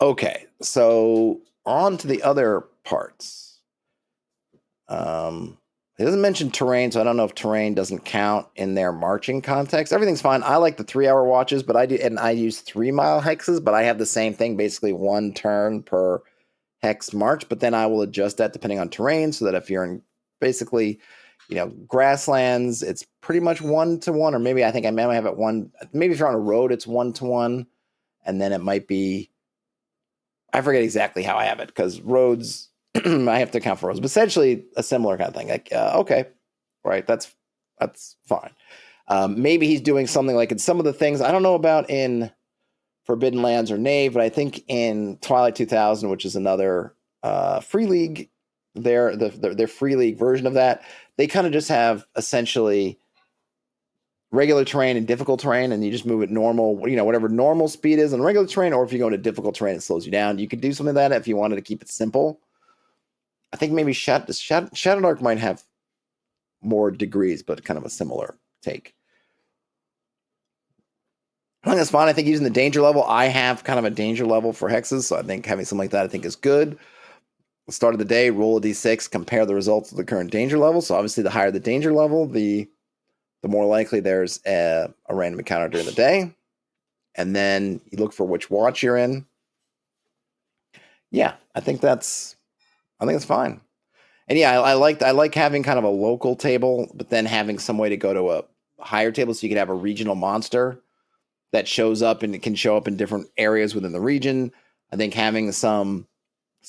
Okay, so on to the other parts. It doesn't mention terrain, so I don't know if terrain doesn't count in their marching context. Everything's fine. I like the 3-hour watches, but I use 3-mile hexes, but I have the same thing, basically 1 turn per hex march, but then I will adjust that depending on terrain, so that if you're in basically, grasslands, it's pretty much 1-to-1, or maybe I might have it 1. Maybe if you're on a road, it's 1-to-1, and then it might be. I forget exactly how I have it, because roads, I have to account for roads, but essentially a similar kind of thing. Like, okay, right, that's fine. Maybe he's doing something like in some of the things I don't know about in Forbidden Lands or Knave, but I think in Twilight 2000, which is another free league, their free league version of that, they kind of just have essentially regular terrain and difficult terrain, and you just move it normal, whatever normal speed is on regular terrain, or if you go into difficult terrain, it slows you down. You could do something like that if you wanted to keep it simple. I think maybe Shadowdark might have more degrees, but kind of a similar take. I think that's fine. I think using the danger level, I have kind of a danger level for hexes, so I think having something like that I think is good. The start of the day, roll a d6, compare the results of the current danger level. So obviously the higher the danger level, the more likely there's a random encounter during the day. And then you look for which watch you're in. Yeah, I think that's fine. And yeah, I like having kind of a local table, but then having some way to go to a higher table, so you can have a regional monster that shows up, and it can show up in different areas within the region. I think having some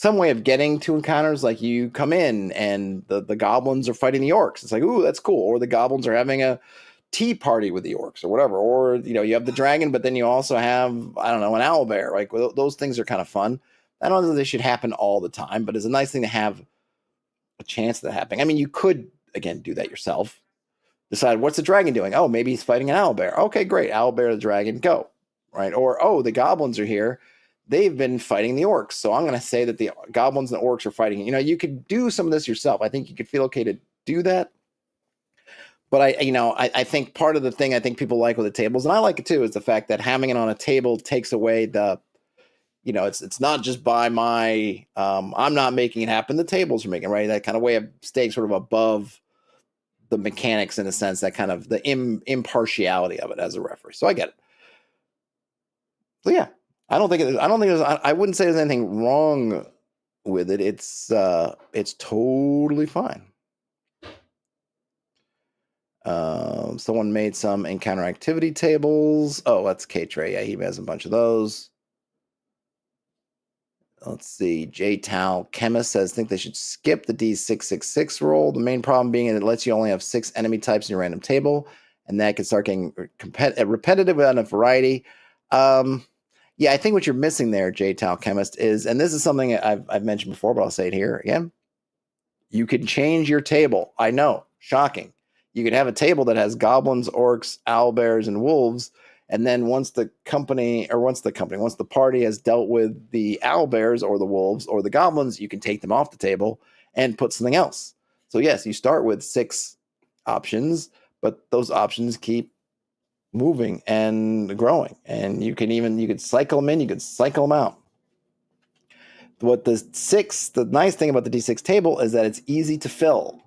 way of getting to encounters, like you come in and the goblins are fighting the orcs. It's like, ooh, that's cool. Or the goblins are having a tea party with the orcs or whatever. Or, you have the dragon, but then you also have, I don't know, an owlbear. Like, those things are kind of fun. I don't know that they should happen all the time, but it's a nice thing to have a chance of that happening. I mean, you could, again, do that yourself. Decide, what's the dragon doing? Oh, maybe he's fighting an owlbear. Okay, great. Owlbear, the dragon, go. Right? Or, oh, the goblins are here. They've been fighting the orcs. So I'm going to say that the goblins and the orcs are fighting. You could do some of this yourself. I think you could feel okay to do that. But I think part of the thing I think people like with the tables, and I like it too, is the fact that having it on a table takes away the, it's not just by my, I'm not making it happen. The tables are making it, right? That kind of way of staying sort of above the mechanics, in a sense, that kind of the impartiality of it as a referee. So I get it. So yeah. I wouldn't say there's anything wrong with it. It's totally fine. Someone made some encounter activity tables. Oh, that's K-Tray. Yeah, he has a bunch of those. Let's see. J-Tal Chemist says, think they should skip the D666 roll. The main problem being it lets you only have 6 enemy types in your random table, and that can start getting repetitive without enough variety. Yeah, I think what you're missing there, J-Tal Chemist, is, and this is something I've mentioned before, but I'll say it here again. You can change your table. I know, shocking. You could have a table that has goblins, orcs, owlbears, and wolves, and then once the party has dealt with the owlbears or the wolves or the goblins, you can take them off the table and put something else. So yes, you start with 6 options, but those options keep moving and growing, and you could cycle them in, you could cycle them out. The nice thing about the D6 table is that it's easy to fill.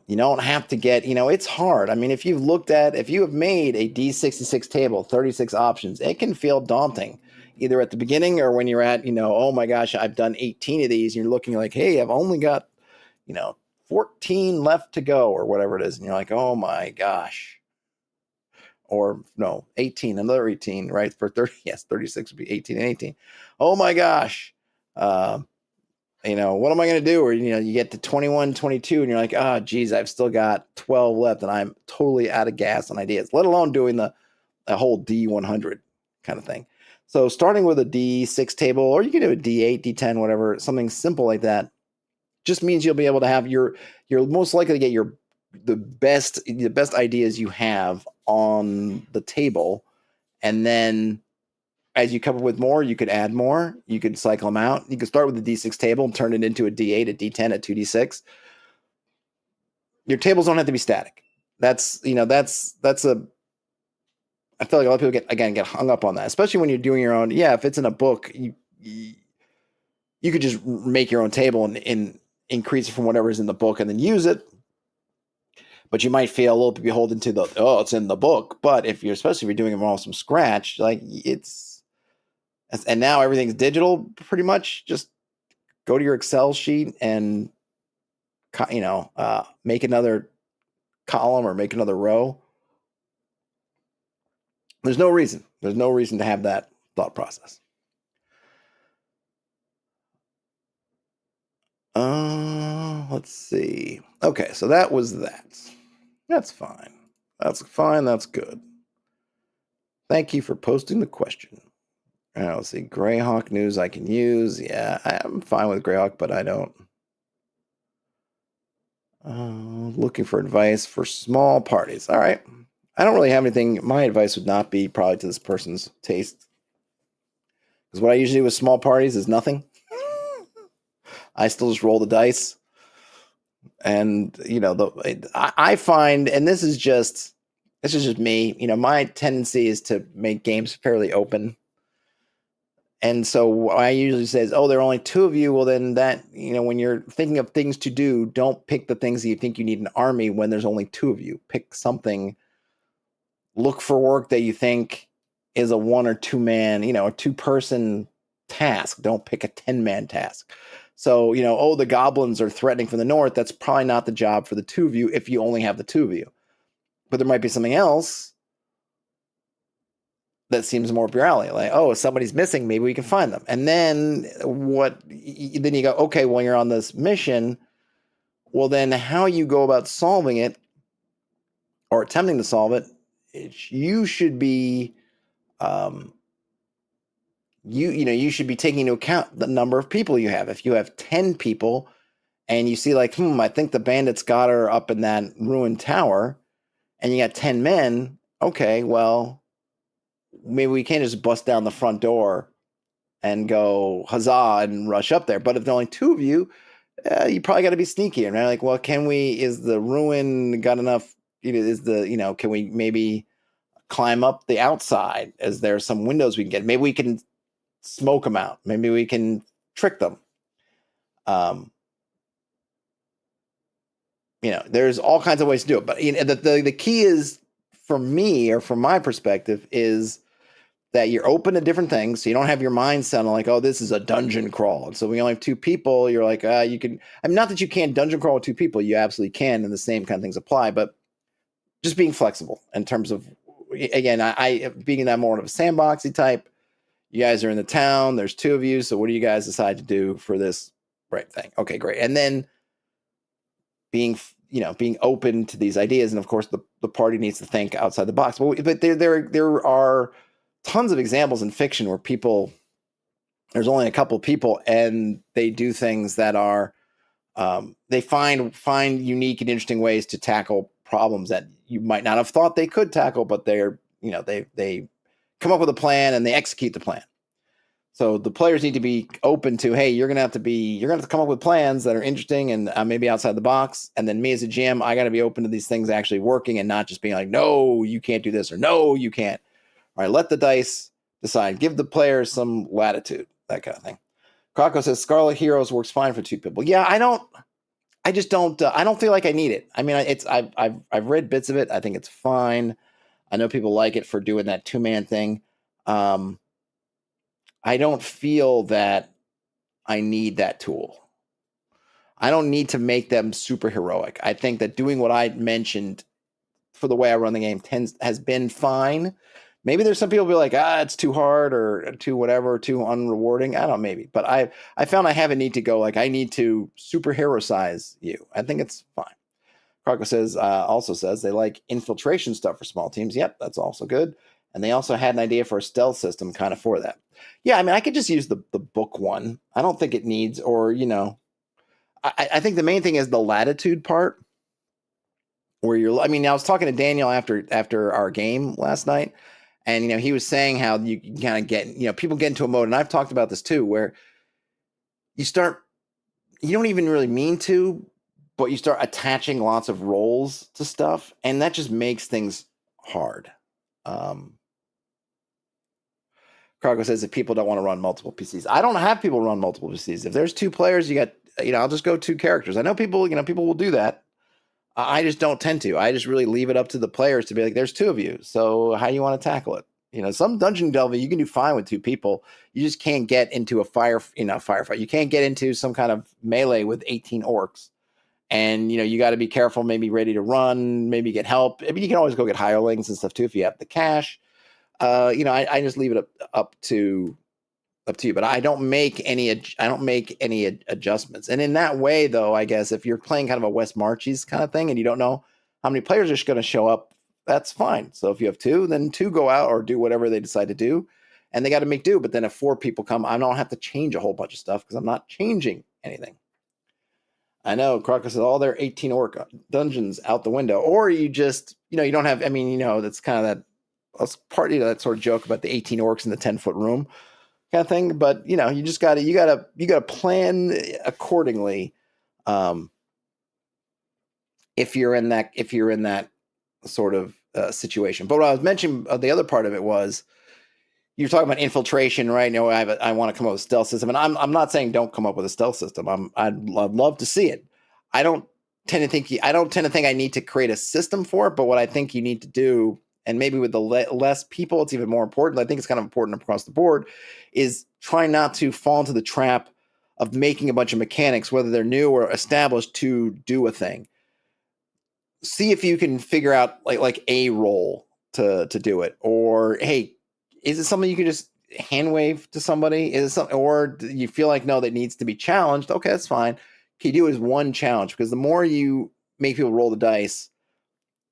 You don't have to get, it's hard. I mean, if you have made a D66 table, 36 options, it can feel daunting, either at the beginning or when you're at, oh my gosh, I've done 18 of these, and you're looking like, hey, I've only got, 14 left to go, or whatever it is, and you're like, oh my gosh. Or no, 18, another 18, right? For 30, yes, 36 would be 18 and 18. Oh my gosh. What am I going to do? Or, you get to 21, 22, and you're like, oh, geez, I've still got 12 left, and I'm totally out of gas on ideas, let alone doing the whole D100 kind of thing. So starting with a D6 table, or you can do a D8, D10, whatever, something simple like that, just means you'll be able to have you're most likely to get the best ideas you have on the table. And then as you come up with more, you could add more. You could cycle them out. You could start with the D6 table and turn it into a D8, a D10, a 2D6. Your tables don't have to be static. That's a I feel like a lot of people get hung up on that, especially when you're doing your own. Yeah, if it's in a book, you could just make your own table and increase it from whatever's in the book and then use it. But you might feel a little bit beholden to it's in the book. But if you're, especially if you're doing them all from scratch, like and now everything's digital pretty much. Just go to your Excel sheet and make another column or make another row. There's no reason to have that thought process. Let's see. Okay, so that was that. That's fine. That's fine. That's good. Thank you for posting the question. Let's see. Greyhawk news I can use. Yeah, I'm fine with Greyhawk, but I don't. Looking for advice for small parties. All right. I don't really have anything. My advice would not be probably to this person's taste. Because what I usually do with small parties is nothing. I still just roll the dice. And, I find, and this is just me, my tendency is to make games fairly open. And so I usually says, there are only two of you. Well, then that, when you're thinking of things to do, don't pick the things that you think you need an army when there's only two of you. Pick something. Look for work that you think is a 1 or 2 man, a 2-person task. Don't pick a 10-man task. So, the goblins are threatening from the north. That's probably not the job for the two of you if you only have the two of you. But there might be something else that seems more up your alley. Like, if somebody's missing, maybe we can find them. And then then you go, okay, well, you're on this mission. Well, then how you go about solving it or attempting to solve it, you should be, you should be taking into account the number of people you have. If you have 10 people and you see like, I think the bandits got her up in that ruined tower and you got 10 men. Okay, well, maybe we can't just bust down the front door and go huzzah and rush up there. But if there are only two of you, you probably got to be sneaky. And like, well, is the ruin got enough? Can we maybe climb up the outside? Is there some windows we can get? Maybe we can smoke them out. Maybe we can trick them. There's all kinds of ways to do it. But the key is, for me, or from my perspective, is that you're open to different things. So you don't have your mind sounding like, this is a dungeon crawl. And so we only have 2 people. You're like, you can, not that you can't dungeon crawl with 2 people. You absolutely can. And the same kind of things apply, but just being flexible in terms of, again, I being that more of a sandboxy type, you guys are in the town. There's 2 of you. So what do you guys decide to do for this right thing? Okay, great. And then being open to these ideas. And of course the party needs to think outside the box. But there are tons of examples in fiction where there's only a couple people and they do things that are, they find unique and interesting ways to tackle problems that you might not have thought they could tackle, but they come up with a plan and they execute the plan. So the players need to be open to, hey, you're gonna have to come up with plans that are interesting and maybe outside the box. And then me as a GM, I got to be open to these things actually working and not just being like, no, you can't do this, or no, you can't. All right, let the dice decide. Give the players some latitude, that kind of thing. Croco says Scarlet Heroes works fine for 2 people. Yeah, I don't feel like I need it. I mean, I've read bits of it. I think it's fine. I know people like it for doing that 2-man thing. I don't feel that I need that tool. I don't need to make them super heroic. I think that doing what I mentioned for the way I run the game has been fine. Maybe there's some people who be like, it's too hard or too whatever, too unrewarding. I don't know, maybe. But I found I have a need to go, like, I need to superhero-size you. I think it's fine. Croco also says they like infiltration stuff for small teams. Yep, that's also good. And they also had an idea for a stealth system kind of for that. Yeah, I mean, I could just use the book one. I don't think it needs, or, I think the main thing is the latitude part where I was talking to Daniel after our game last night, and, he was saying how you can kind of get, people get into a mode, and I've talked about this too, where you don't even really mean to, but you start attaching lots of roles to stuff, and that just makes things hard. Cargo says if people don't want to run multiple PCs, I don't have people run multiple PCs. If there's 2 players, you got, I'll just go 2 characters. I know people, people will do that. I just don't tend to. I just really leave it up to the players to be like, there's 2 of you. So how do you want to tackle it? Some dungeon delving you can do fine with 2 people. You just can't get into a firefight. You can't get into some kind of melee with 18 orcs. And, you got to be careful, maybe ready to run, maybe get help. I mean, you can always go get hirelings and stuff too if you have the cash. I just leave it up to you, but I don't make any adjustments. And in that way, though, I guess if you're playing kind of a West Marches kind of thing and you don't know how many players are going to show up, that's fine. So if you have 2, then 2 go out or do whatever they decide to do, and they got to make do. But then if 4 people come, I don't have to change a whole bunch of stuff because I'm not changing anything. I know Crocker says all their 18 orc dungeons out the window, or you just, you don't have. I mean, that's kind of that's part of that sort of joke about the 18 orcs in the 10-foot room kind of thing. But you just you gotta plan accordingly. If you're in that sort of situation. But what I was mentioning, the other part of it was you're talking about infiltration, right? I want to come up with a stealth system, and I'm not saying don't come up with a stealth system. I'd love to see it. I don't tend to think I need to create a system for it, but what I think you need to do, and maybe with the less people, it's even more important. I think it's kind of important across the board, is try not to fall into the trap of making a bunch of mechanics, whether they're new or established, to do a thing. See if you can figure out like a role to do it, or hey, is it something you can just hand wave to somebody? Is it something, or do you feel like no, that needs to be challenged? Okay, that's fine. Can you do is one challenge, because the more you make people roll the dice,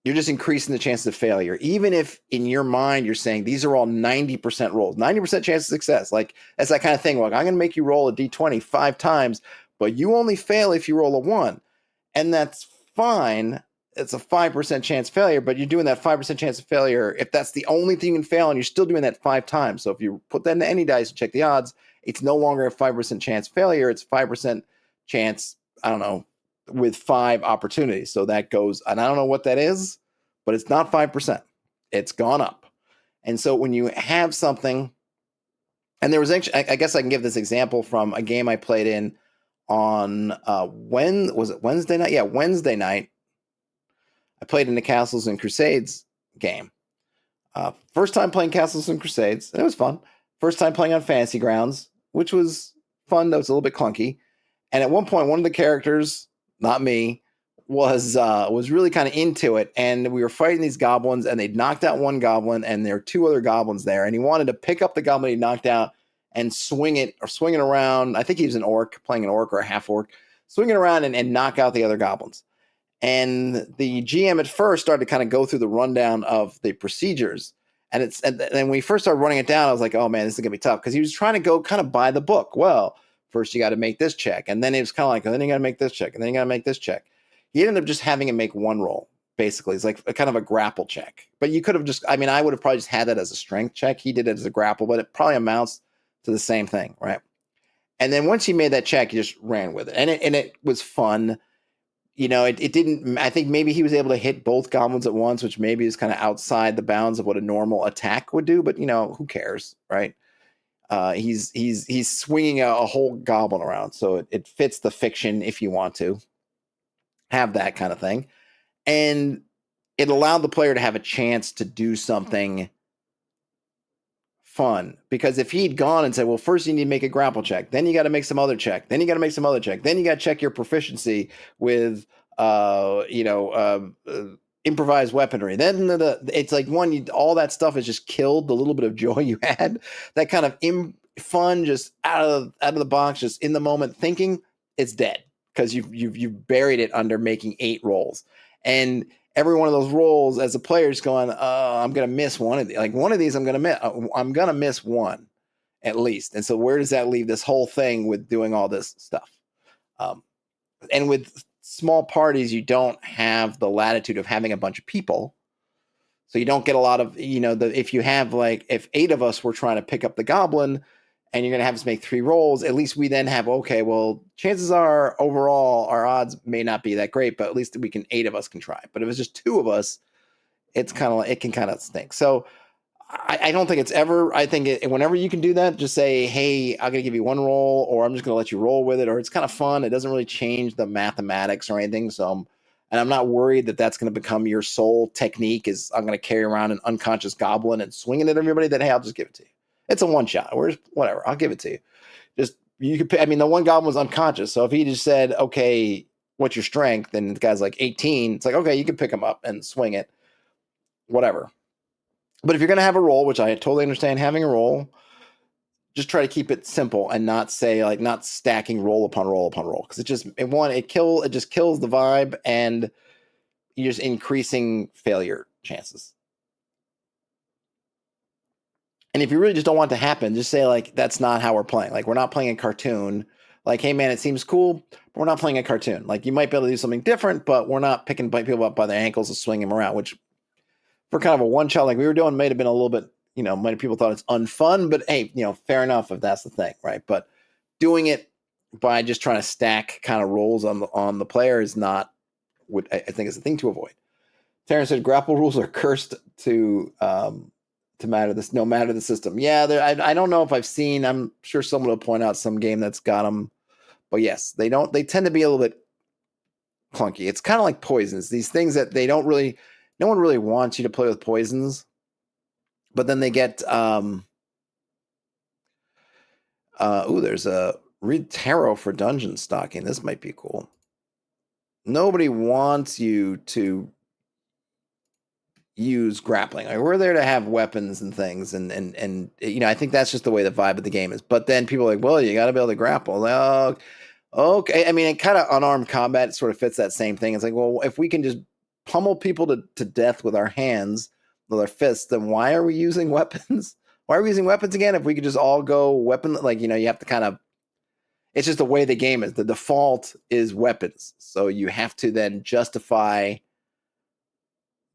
you're just increasing the chances of failure. Even if in your mind you're saying these are all 90% rolls, 90% chance of success. Like that's that kind of thing. Like I'm going to make you roll a d20 5 times, but you only fail if you roll a 1, and that's fine. It's a 5% chance failure, but you're doing that 5% chance of failure if that's the only thing you can fail, and you're still doing that 5 times. So if you put that into any dice and check the odds, it's no longer a 5% chance failure. It's 5% chance, I don't know, with 5 opportunities. So that goes, and I don't know what that is, but it's not 5%. It's gone up. And so when you have something, and there was actually, I guess I can give this example from a game I played in on when was it Wednesday night? Yeah, Wednesday night. I played in the Castles and Crusades game. First time playing Castles and Crusades, and it was fun. First time playing on Fantasy Grounds, which was fun, though it's a little bit clunky. And at one point, one of the characters, not me, was really kind of into it, and we were fighting these goblins, and they'd knocked out one goblin, and there were 2 other goblins there, and he wanted to pick up the goblin he knocked out and swing it around. I think he was an orc, playing an orc or a half orc, swing it around and knock out the other goblins. And the GM at first started to kind of go through the rundown of the procedures. And when we first started running it down, I was like, oh man, this is going to be tough. Because he was trying to go kind of by the book. Well, first you got to make this check. And then it was kind of like, then you got to make this check. And then you got to make this check. He ended up just having him make 1 roll, basically. It's like a kind of a grapple check. But you could have just, I would have probably just had that as a strength check. He did it as a grapple, but it probably amounts to the same thing, right? And then once he made that check, he just ran with it. And it was fun. It didn't, I think maybe he was able to hit both goblins at once, which maybe is kind of outside the bounds of what a normal attack would do, but who cares, right? He's swinging a whole goblin around. So it fits the fiction if you want to have that kind of thing. And it allowed the player to have a chance to do something fun, because if he'd gone and said, well, first you need to make a grapple check, then you got to make some other check, then you got to make some other check, then you got to check your proficiency with improvised weaponry, then it's like all that stuff has just killed the little bit of joy you had, that kind of fun, just out of the box, just in the moment thinking. It's dead because you've buried it under making 8 rolls. And every one of those rolls, as a player, is going, I'm going to miss one of these. Like one of these, I'm going to miss one at least. And so where does that leave this whole thing with doing all this stuff? And with small parties, you don't have the latitude of having a bunch of people. So you don't get a lot of, if you have if 8 of us were trying to pick up the goblin and you're going to have us make 3 rolls, at least we then have, okay, well, chances are overall our odds may not be that great, but at least 8 of us can try. But if it's just 2 of us, it's kind of it can kind of stink. So I don't think it's ever. I think whenever you can do that, just say, "Hey, I'm gonna give you one roll, or I'm just gonna let you roll with it," or it's kind of fun. It doesn't really change the mathematics or anything. So, and I'm not worried that that's going to become your sole technique. Is I'm going to carry around an unconscious goblin and swing it at everybody. That hey, I'll just give it to you. It's a one shot. Or whatever. I'll give it to you. Just you could. I mean, the one goblin was unconscious, so if he just said, "Okay, what's your strength?" and the guy's like 18, it's like, okay, you can pick him up and swing it. Whatever. But if you're going to have a roll, which I totally understand having a roll, just try to keep it simple and not say like not stacking roll upon roll upon roll because it just it just kills the vibe and you're just increasing failure chances. And if you really just don't want it to happen, just say like that's not how we're playing. Like we're not playing a cartoon. Like hey man, it seems cool, but we're not playing a cartoon. Like you might be able to do something different, but we're not picking people up by their ankles and swinging them around, which for kind of a one shot like we were doing might have been a little bit, might have people thought it's unfun, but hey, fair enough if that's the thing, right? But doing it by just trying to stack kind of rolls on the player is not what I think is the thing to avoid. Terrence said grapple rules are cursed to matter this no matter the system. Yeah, I don't know if I've seen. I'm sure someone will point out some game that's got them, but yes, they don't. They tend to be a little bit clunky. It's kind of like poisons. These things that they don't really. No one really wants you to play with poisons, but then they get. There's a read tarot for dungeon stocking. This might be cool. Nobody wants you to use grappling. Like, we're there to have weapons and things, and I think that's just the way the vibe of the game is. But then people are like, well, you got to be able to grapple. Oh, okay. I mean, it kind of unarmed combat sort of fits that same thing. It's like, well, if we can just pummel people to death with our hands, with our fists, then why are we using weapons? Why are we using weapons again? If we could just all go weapon, like, you have to kind of, it's just the way the game is. The default is weapons. So you have to then justify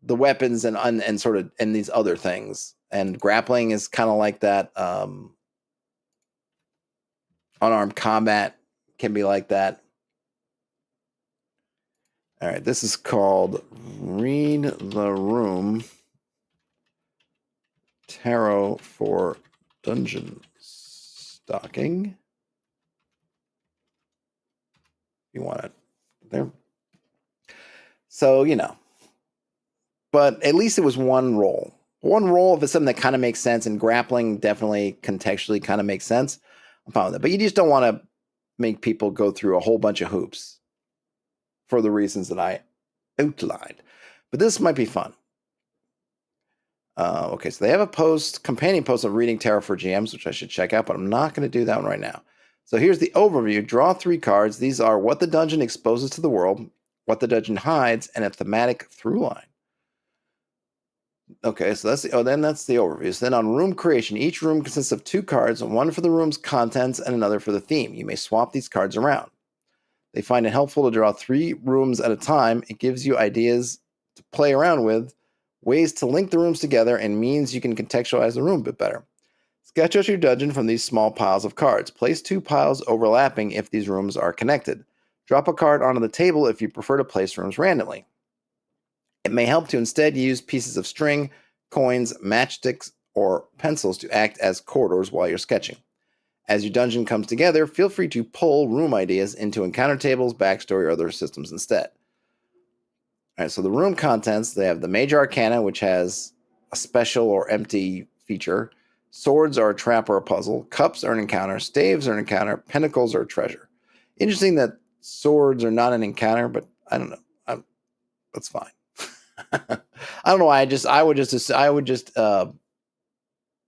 the weapons and sort of, and these other things. And grappling is kind of like that. Unarmed combat can be like that. All right, this is called Read the Room Tarot for Dungeon Stocking. You want it there. So, but at least it was one roll. One roll, if it's something that kind of makes sense, and grappling definitely contextually kind of makes sense, I'm fine with it. But you just don't want to make people go through a whole bunch of hoops for the reasons that I outlined. But this might be fun. Okay, so they have a companion post of reading tarot for GMs, which I should check out, but I'm not going to do that one right now. So here's the overview. Draw 3 cards. These are what the dungeon exposes to the world, what the dungeon hides, and a thematic through line. Okay, so that's the overview. So then on room creation, each room consists of 2 cards, one for the room's contents and another for the theme. You may swap these cards around. They find it helpful to draw 3 rooms at a time. It gives you ideas to play around with, ways to link the rooms together, and means you can contextualize the room a bit better. Sketch out your dungeon from these small piles of cards. Place 2 piles overlapping if these rooms are connected. Drop a card onto the table if you prefer to place rooms randomly. It may help to instead use pieces of string, coins, matchsticks, or pencils to act as corridors while you're sketching. As your dungeon comes together, feel free to pull room ideas into encounter tables, backstory, or other systems instead. All right, so the room contents, they have the Major Arcana, which has a special or empty feature. Swords are a trap or a puzzle. Cups are an encounter. Staves are an encounter. Pentacles are a treasure. Interesting that swords are not an encounter, but I don't know. That's fine. I don't know why. I would just, and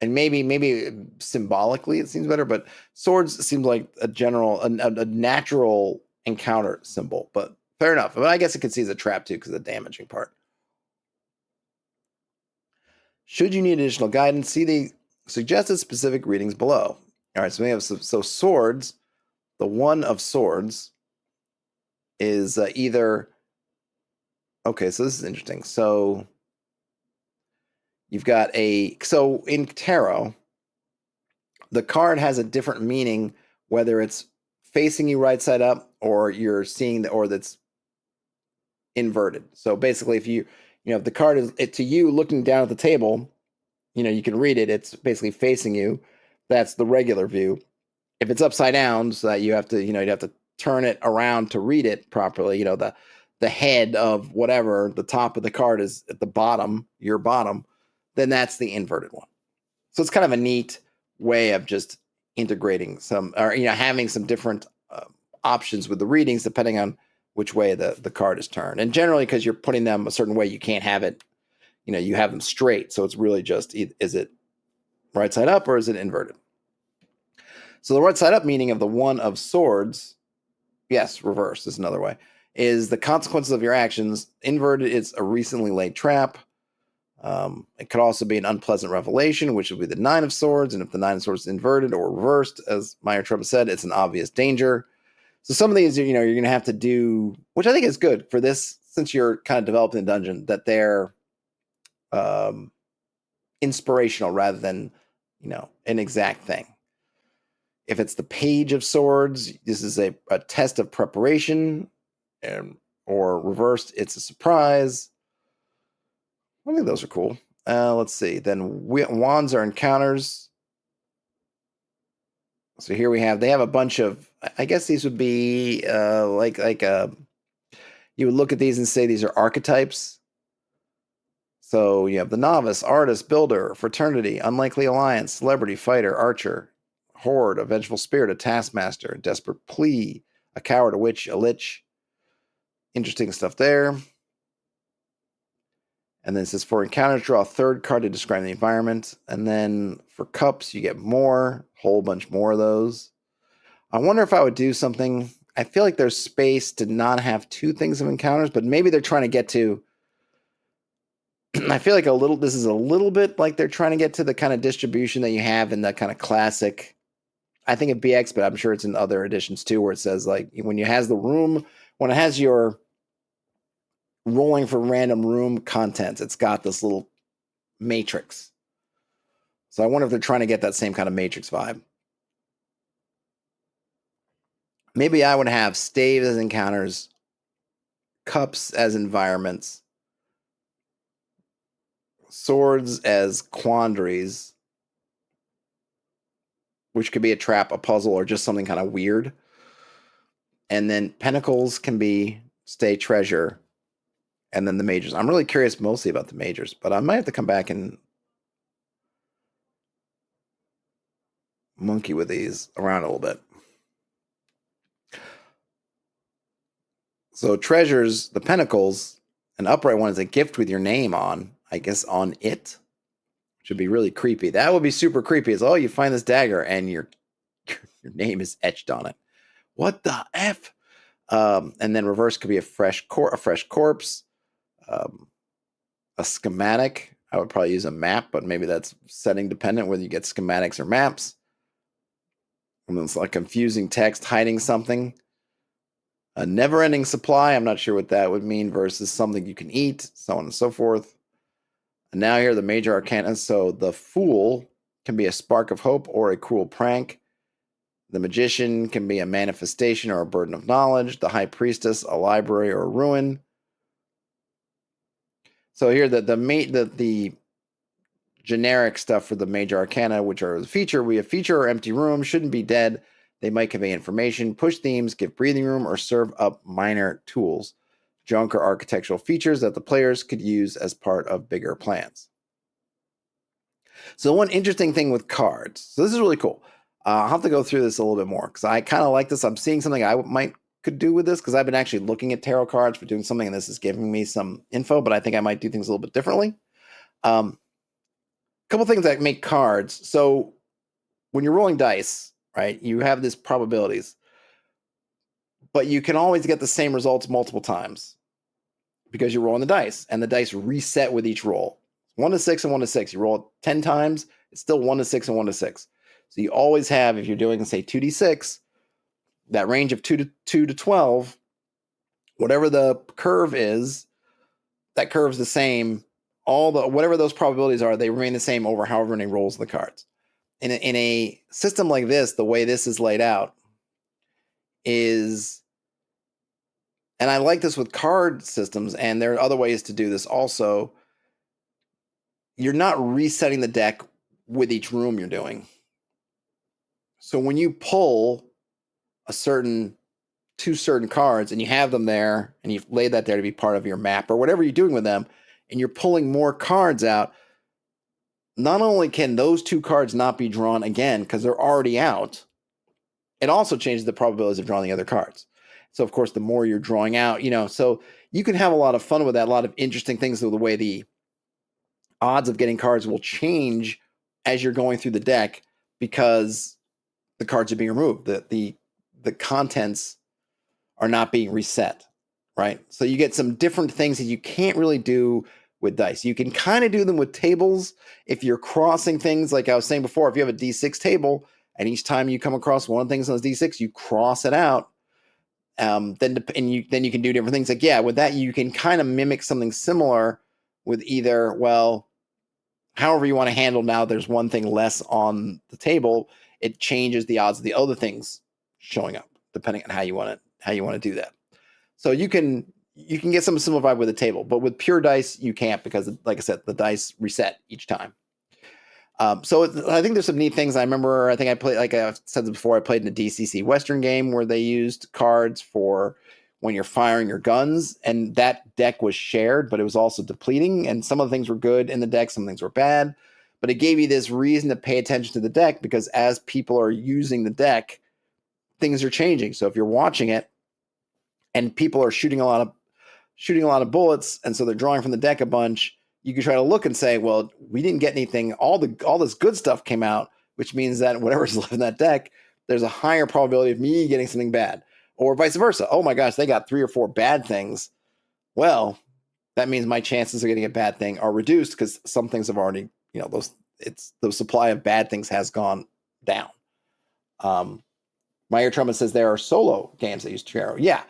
maybe symbolically it seems better, but swords seems like a natural encounter symbol, but fair enough. But I guess it could see as a trap too, because of the damaging part. Should you need additional guidance, see the suggested specific readings below. All right, so we have swords. The one of swords is either. Okay, so this is interesting. So you've got so in tarot, the card has a different meaning, whether it's facing you right side up or you're seeing or that's inverted. So basically, if if the card is to you looking down at the table, you can read it. It's basically facing you. That's the regular view. If it's upside down, so that you have to, you'd have to turn it around to read it properly. The head of whatever the top of the card is at the bottom, your bottom, then that's the inverted one. So it's kind of a neat way of just integrating some, or having some different options with the readings depending on which way the card is turned. And generally, because you're putting them a certain way, you can't have it, you have them straight. So it's really just, is it right side up or is it inverted? So the right side up meaning of the one of swords, yes, reverse is another way, is the consequences of your actions. Inverted, it's a recently laid trap. It could also be an unpleasant revelation, which would be the nine of swords. And if the nine of swords is inverted or reversed, as Meyer Trump said, it's an obvious danger. So some of these, you're going to have to do, which I think is good for this, since you're kind of developing the dungeon, that they're inspirational rather than, an exact thing. If it's the page of swords, this is a test of preparation, or reversed, it's a surprise. I think those are cool. Let's see. Then wands are encounters. So here they have a bunch of, I guess these would be you would look at these and say these are archetypes. So you have the novice, artist, builder, fraternity, unlikely alliance, celebrity, fighter, archer, horde, a vengeful spirit, a taskmaster, a desperate plea, a coward, a witch, a lich. Interesting stuff there. And then it says for encounters, draw a third card to describe the environment. And then for cups, you get more, whole bunch more of those. I wonder if I would do something. I feel like there's space to not have two things of encounters, but maybe they're trying to get to. I feel like this is a little bit like they're trying to get to the kind of distribution that you have in that kind of classic. I think of BX, but I'm sure it's in other editions too, where it says like when it has your rolling for random room contents, it's got this little matrix. So I wonder if they're trying to get that same kind of matrix vibe. Maybe I would have staves as encounters, cups as environments, swords as quandaries, which could be a trap, a puzzle, or just something kind of weird. And then pentacles can be stay treasure. And then the majors. I'm really curious mostly about the majors, but I might have to come back and monkey with these around a little bit. So treasures, the pentacles, an upright one is a gift with your name on, I guess on it. Should be really creepy. That would be super creepy. It's, you find this dagger and your name is etched on it. What the F? And then reverse could be a fresh corpse, a schematic. I would probably use a map, but maybe that's setting dependent whether you get schematics or maps. And then it's like confusing text hiding something. A never-ending supply, I'm not sure what that would mean, versus something you can eat, so on and so forth. And now here are the major arcana. So the Fool can be a spark of hope or a cruel prank. The Magician can be a manifestation or a burden of knowledge. The High Priestess, a library or a ruin. So here the generic stuff for the major arcana, which are the feature. We have feature or empty room, shouldn't be dead. They might convey information, push themes, give breathing room, or serve up minor tools, junk or architectural features that the players could use as part of bigger plans. So one interesting thing with cards. So this is really cool. I'll have to go through this a little bit more because I kind of like this. I'm seeing something I could do with this because I've been actually looking at tarot cards for doing something, and this is giving me some info, but I think I might do things a little bit differently. Couple things that make cards. So when you're rolling dice, right, you have these probabilities, but you can always get the same results multiple times because you're rolling the dice, and the dice reset with each roll. 1 to 6 and 1 to 6. You roll it 10 times, it's still 1 to 6 and 1 to 6. So you always have, if you're doing, say, 2d6, that range of 2 to 12, whatever the curve is, that curve's the same. Whatever those probabilities are, they remain the same over however many rolls of the cards. In a system like this, the way this is laid out is, and I like this with card systems, and there are other ways to do this also. you're not resetting the deck with each room you're doing. So when you pull two certain cards and you have them there and you've laid that there to be part of your map or whatever you're doing with them, and you're pulling more cards out, not only can those two cards not be drawn again because they're already out, it also changes the probabilities of drawing the other cards. So of course, the more you're drawing out, so you can have a lot of fun with that, a lot of interesting things with the way the odds of getting cards will change as you're going through the deck because the cards are being removed. The contents are not being reset, right? So you get some different things that you can't really do with dice. You can kind of do them with tables if you're crossing things. Like I was saying before, if you have a D6 table and each time you come across one of the things on those D6, you cross it out. Then you can do different things. Like, yeah, with that, you can kind of mimic something similar with either, however you want to handle now, there's one thing less on the table. It changes the odds of the other things showing up, depending on how you want to do that. So you can get some simplified with a table, but with pure dice, you can't because, like I said, the dice reset each time. So I think there's some neat things. I remember, I think I played, like I've said before, I played in a DCC Western game where they used cards for when you're firing your guns, and that deck was shared, but it was also depleting, and some of the things were good in the deck, some things were bad, but it gave you this reason to pay attention to the deck because as people are using the deck, things are changing. So if you're watching it and people are shooting a lot of bullets, and so they're drawing from the deck a bunch, you can try to look and say, well, we didn't get anything. All this good stuff came out, which means that whatever's left in that deck, there's a higher probability of me getting something bad, or vice versa. Oh my gosh, they got 3 or 4 bad things. Well, that means my chances of getting a bad thing are reduced because some things have already, the supply of bad things has gone down. My ear trumpet says there are solo games that use tarot. Yeah.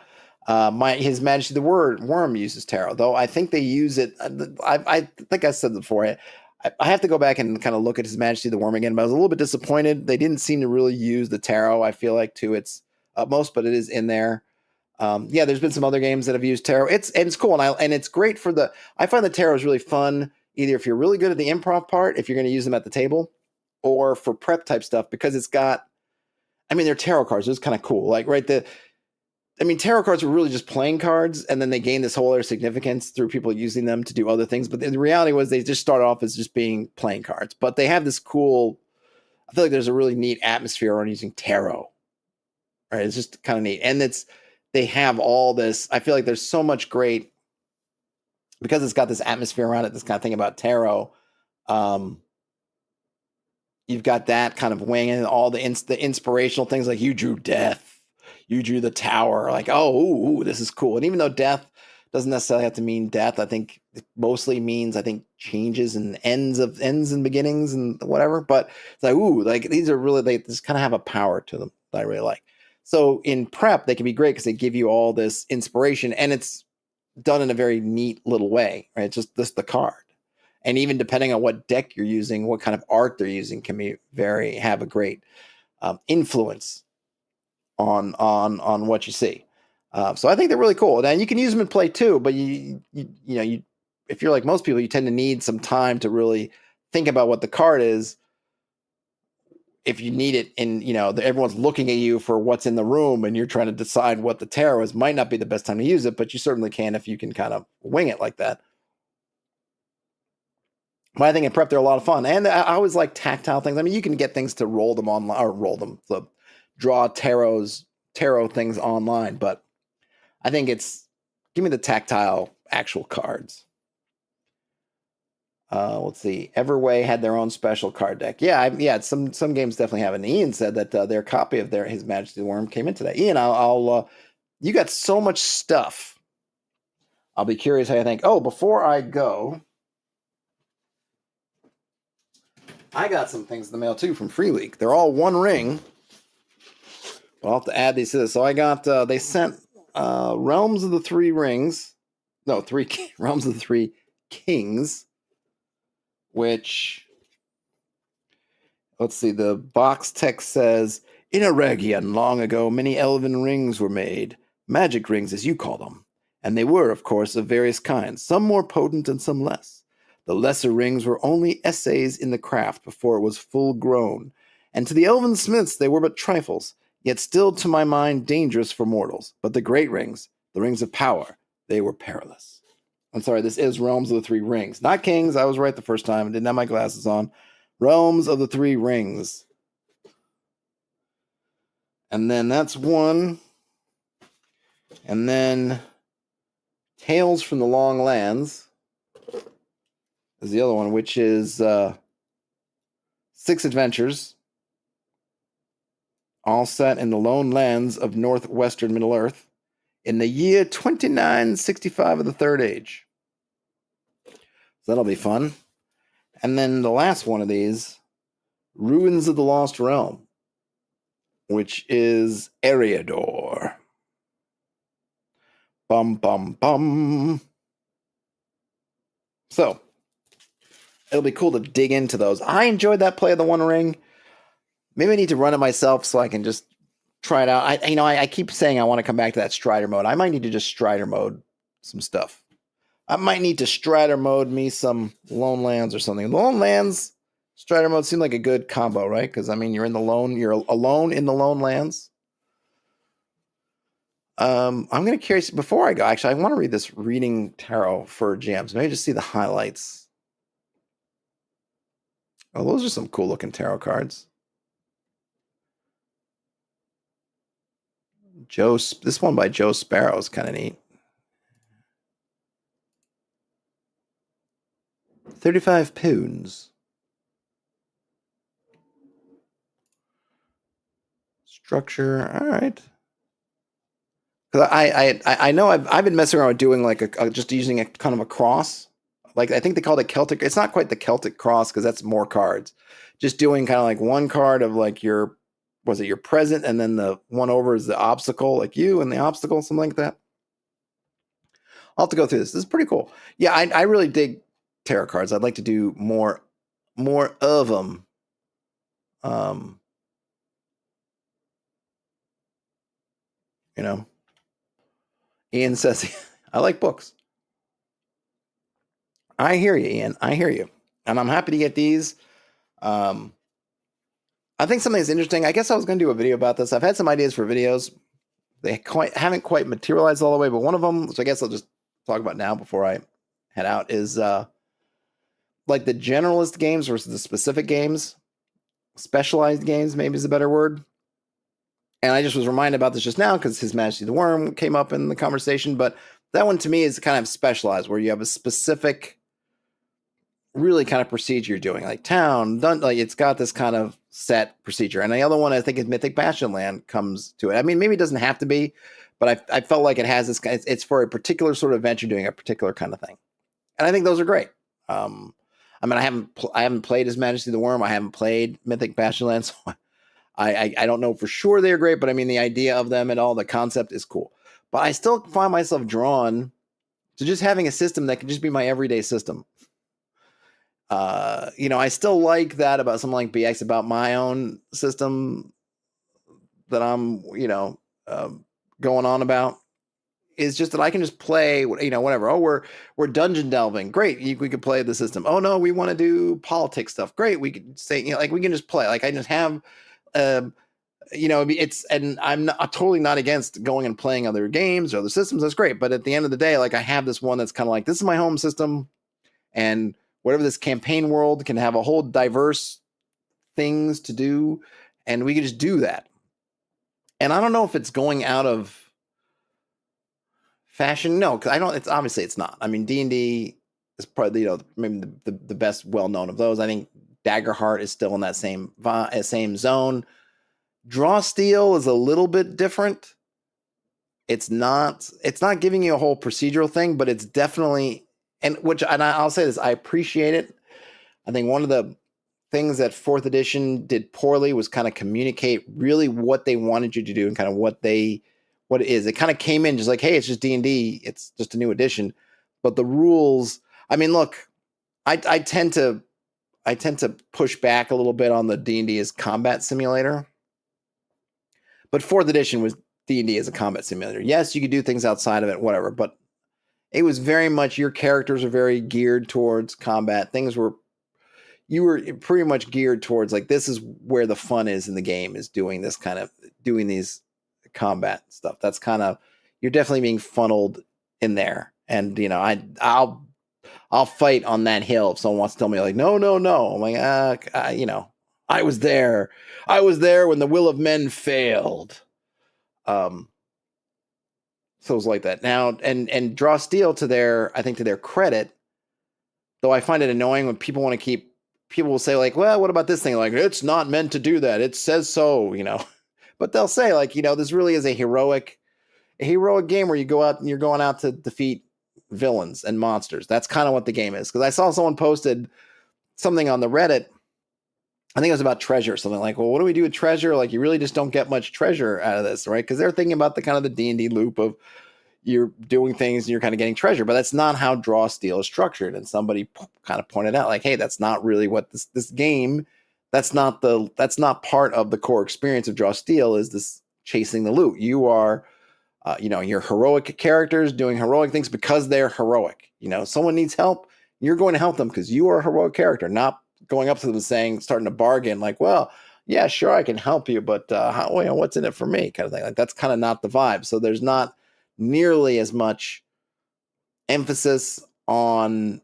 His Majesty the Worm uses tarot, though I think they use it. I think I said before. I have to go back and kind of look at His Majesty the Worm again, but I was a little bit disappointed. They didn't seem to really use the tarot, I feel like, to its utmost, but it is in there. There's been some other games that have used tarot. It's cool, and it's great for I find the tarot is really fun, either if you're really good at the improv part, if you're going to use them at the table, or for prep type stuff, because it's got, they're tarot cards. It's kind of cool. Like, right, tarot cards were really just playing cards, and then they gained this whole other significance through people using them to do other things. But the reality was they just started off as just being playing cards. But they have this cool, I feel like there's a really neat atmosphere around using tarot. Right? It's just kind of neat. And they have all this, I feel like there's so much great, because it's got this atmosphere around it, this kind of thing about tarot. You've got that kind of wing and all the inspirational things, like you drew death. You drew the tower, like, oh, this is cool. And even though death doesn't necessarily have to mean death, I think it mostly means, changes and ends and beginnings and whatever. But it's like, ooh, like these are really, they just kind of have a power to them that I really like. So in prep, they can be great because they give you all this inspiration, and it's done in a very neat little way, right? It's just the card. And even depending on what deck you're using, what kind of art they're using can have a great influence on what you see. So I think they're really cool. And you can use them in play too, but you if you're like most people, you tend to need some time to really think about what the card is. If you need it in, everyone's looking at you for what's in the room and you're trying to decide what the tarot is, might not be the best time to use it, but you certainly can if you can kind of wing it like that. But I think in prep, they're a lot of fun. And I always like tactile things. You can get things to roll them online, or draw tarot things online, but I think give me the tactile actual cards. Let's see. Everway had their own special card deck. Yeah. Some games definitely have. And Ian said that their copy of His Majesty the Worm came in today. Ian, you got so much stuff. I'll be curious how you think. Oh, before I go, I got some things in the mail too from Free League. They're all one ring. I'll have to add these to this. So I got, they sent Realms of the Three Rings. No, Realms of the Three Kings, which, let's see, the box text says, in Aragian long ago, many elven rings were made, magic rings as you call them. And they were, of course, of various kinds, some more potent and some less. The lesser rings were only essays in the craft before it was full grown, and to the elven smiths they were but trifles, yet still to my mind dangerous for mortals. But the great rings, the rings of power, they were perilous. I'm sorry, this is Realms of the Three Rings. Not Kings, I was right the first time. I didn't have my glasses on. Realms of the Three Rings. And then that's one. And then Tales from the Long Lands is the other one, which is 6 adventures, all set in the lone lands of northwestern Middle-earth in the year 2965 of the Third Age. So that'll be fun. And then the last one of these, Ruins of the Lost Realm, which is Eriador. Bum, bum, bum. So, it'll be cool to dig into those. I enjoyed that play of the One Ring. Maybe I need to run it myself so I can just try it out. I keep saying I want to come back to that Strider mode. I might need to just Strider mode some stuff. I might need to Strider mode me some Lone Lands or something. Lone Lands, Strider mode seemed like a good combo, right? Because you're you're alone in the Lone Lands. I'm going to curious before I go. Actually, I want to read this Reading Tarot for Jams. Maybe just see the highlights. Oh, those are some cool looking tarot cards. This one by Joe Sparrow is kind of neat. 35 pounds. Structure, all right. Because I know I've been messing around with doing like just using a kind of a cross. Like I think they call it Celtic. It's not quite the Celtic cross because that's more cards. Just doing kind of like one card of like your present, and then the one over is the obstacle, like you and the obstacle, something like that. I'll have to go through this. This is pretty cool. Yeah, I really dig tarot cards. I'd like to do more of them. Ian says, I like books. I hear you, Ian. I hear you. And I'm happy to get these. I think something that's interesting. I guess I was going to do a video about this. I've had some ideas for videos. They haven't quite materialized all the way, but one of them, which I guess I'll just talk about now before I head out, is like the generalist games versus the specific games. Specialized games, maybe is a better word. And I just was reminded about this just now because His Majesty the Worm came up in the conversation. But that one to me is kind of specialized, where you have a specific, really kind of procedure you're doing, like town, like it's got this kind of set procedure. And the other one I think is Mythic Bastionland comes to it. I mean, maybe it doesn't have to be, but I felt like it has this. It's for a particular sort of adventure, doing a particular kind of thing, and I think those are great. I mean, I haven't played His Majesty the Worm. I haven't played Mythic Bastionland, so I don't know for sure they're great, but I mean, the idea of them and all the concept is cool. But I still find myself drawn to just having a system that can just be my everyday system. I still like that about something like BX, about my own system that I'm, going on about. Is just that I can just play, whatever. Oh, we're dungeon delving. Great. We could play the system. Oh no, we want to do politics stuff. Great. We could say, like we can just play. Like I just have, and I'm totally not against going and playing other games or other systems. That's great. But at the end of the day, like I have this one that's kind of like, this is my home system, and whatever this campaign world can have a whole diverse things to do, and we can just do that. And I don't know if it's going out of fashion. No, because it's not. I mean, D&D is probably, maybe the best well-known of those. I think Daggerheart is still in that same zone. Draw Steel is a little bit different. It's not giving you a whole procedural thing, but it's definitely, and I'll say this, I appreciate it. I think one of the things that 4th edition did poorly was kind of communicate really what they wanted you to do and kind of what it is. It kind of came in just like, hey, it's just D&D. It's just a new edition. But the rules, I mean, look, I tend to push back a little bit on the D&D as combat simulator. But 4th edition was D&D as a combat simulator. Yes, you could do things outside of it, whatever. But it was very much your characters are very geared towards combat. You were pretty much geared towards like this is where the fun is in the game is doing these combat stuff. That's kind of you're definitely being funneled in there. And I'll fight on that hill if someone wants to tell me like no no no. I'm like I was there. I was there when the will of men failed. So it was like that. Now and Draw Steel to their credit, though I find it annoying when people want to keep people will say like, well, what about this thing? Like, it's not meant to do that. It says so, But they'll say like, this really is a heroic game where you go out and you're going out to defeat villains and monsters. That's kind of what the game is. Because I saw someone posted something on the Reddit. I think it was about treasure, something like, well, what do we do with treasure? Like, you really just don't get much treasure out of this, right? Because they're thinking about the kind of the D&D loop of you're doing things and you're kind of getting treasure, but that's not how Draw Steel is structured. And somebody kind of pointed out like, hey, that's not really what this game, that's not part of the core experience of Draw Steel is this chasing the loot. You are, you're heroic characters doing heroic things because they're heroic. Someone needs help, you're going to help them because you are a heroic character, not going up to them and starting to bargain like, well, yeah, sure, I can help you, but what's in it for me kind of thing. Like that's kind of not the vibe. So there's not nearly as much emphasis on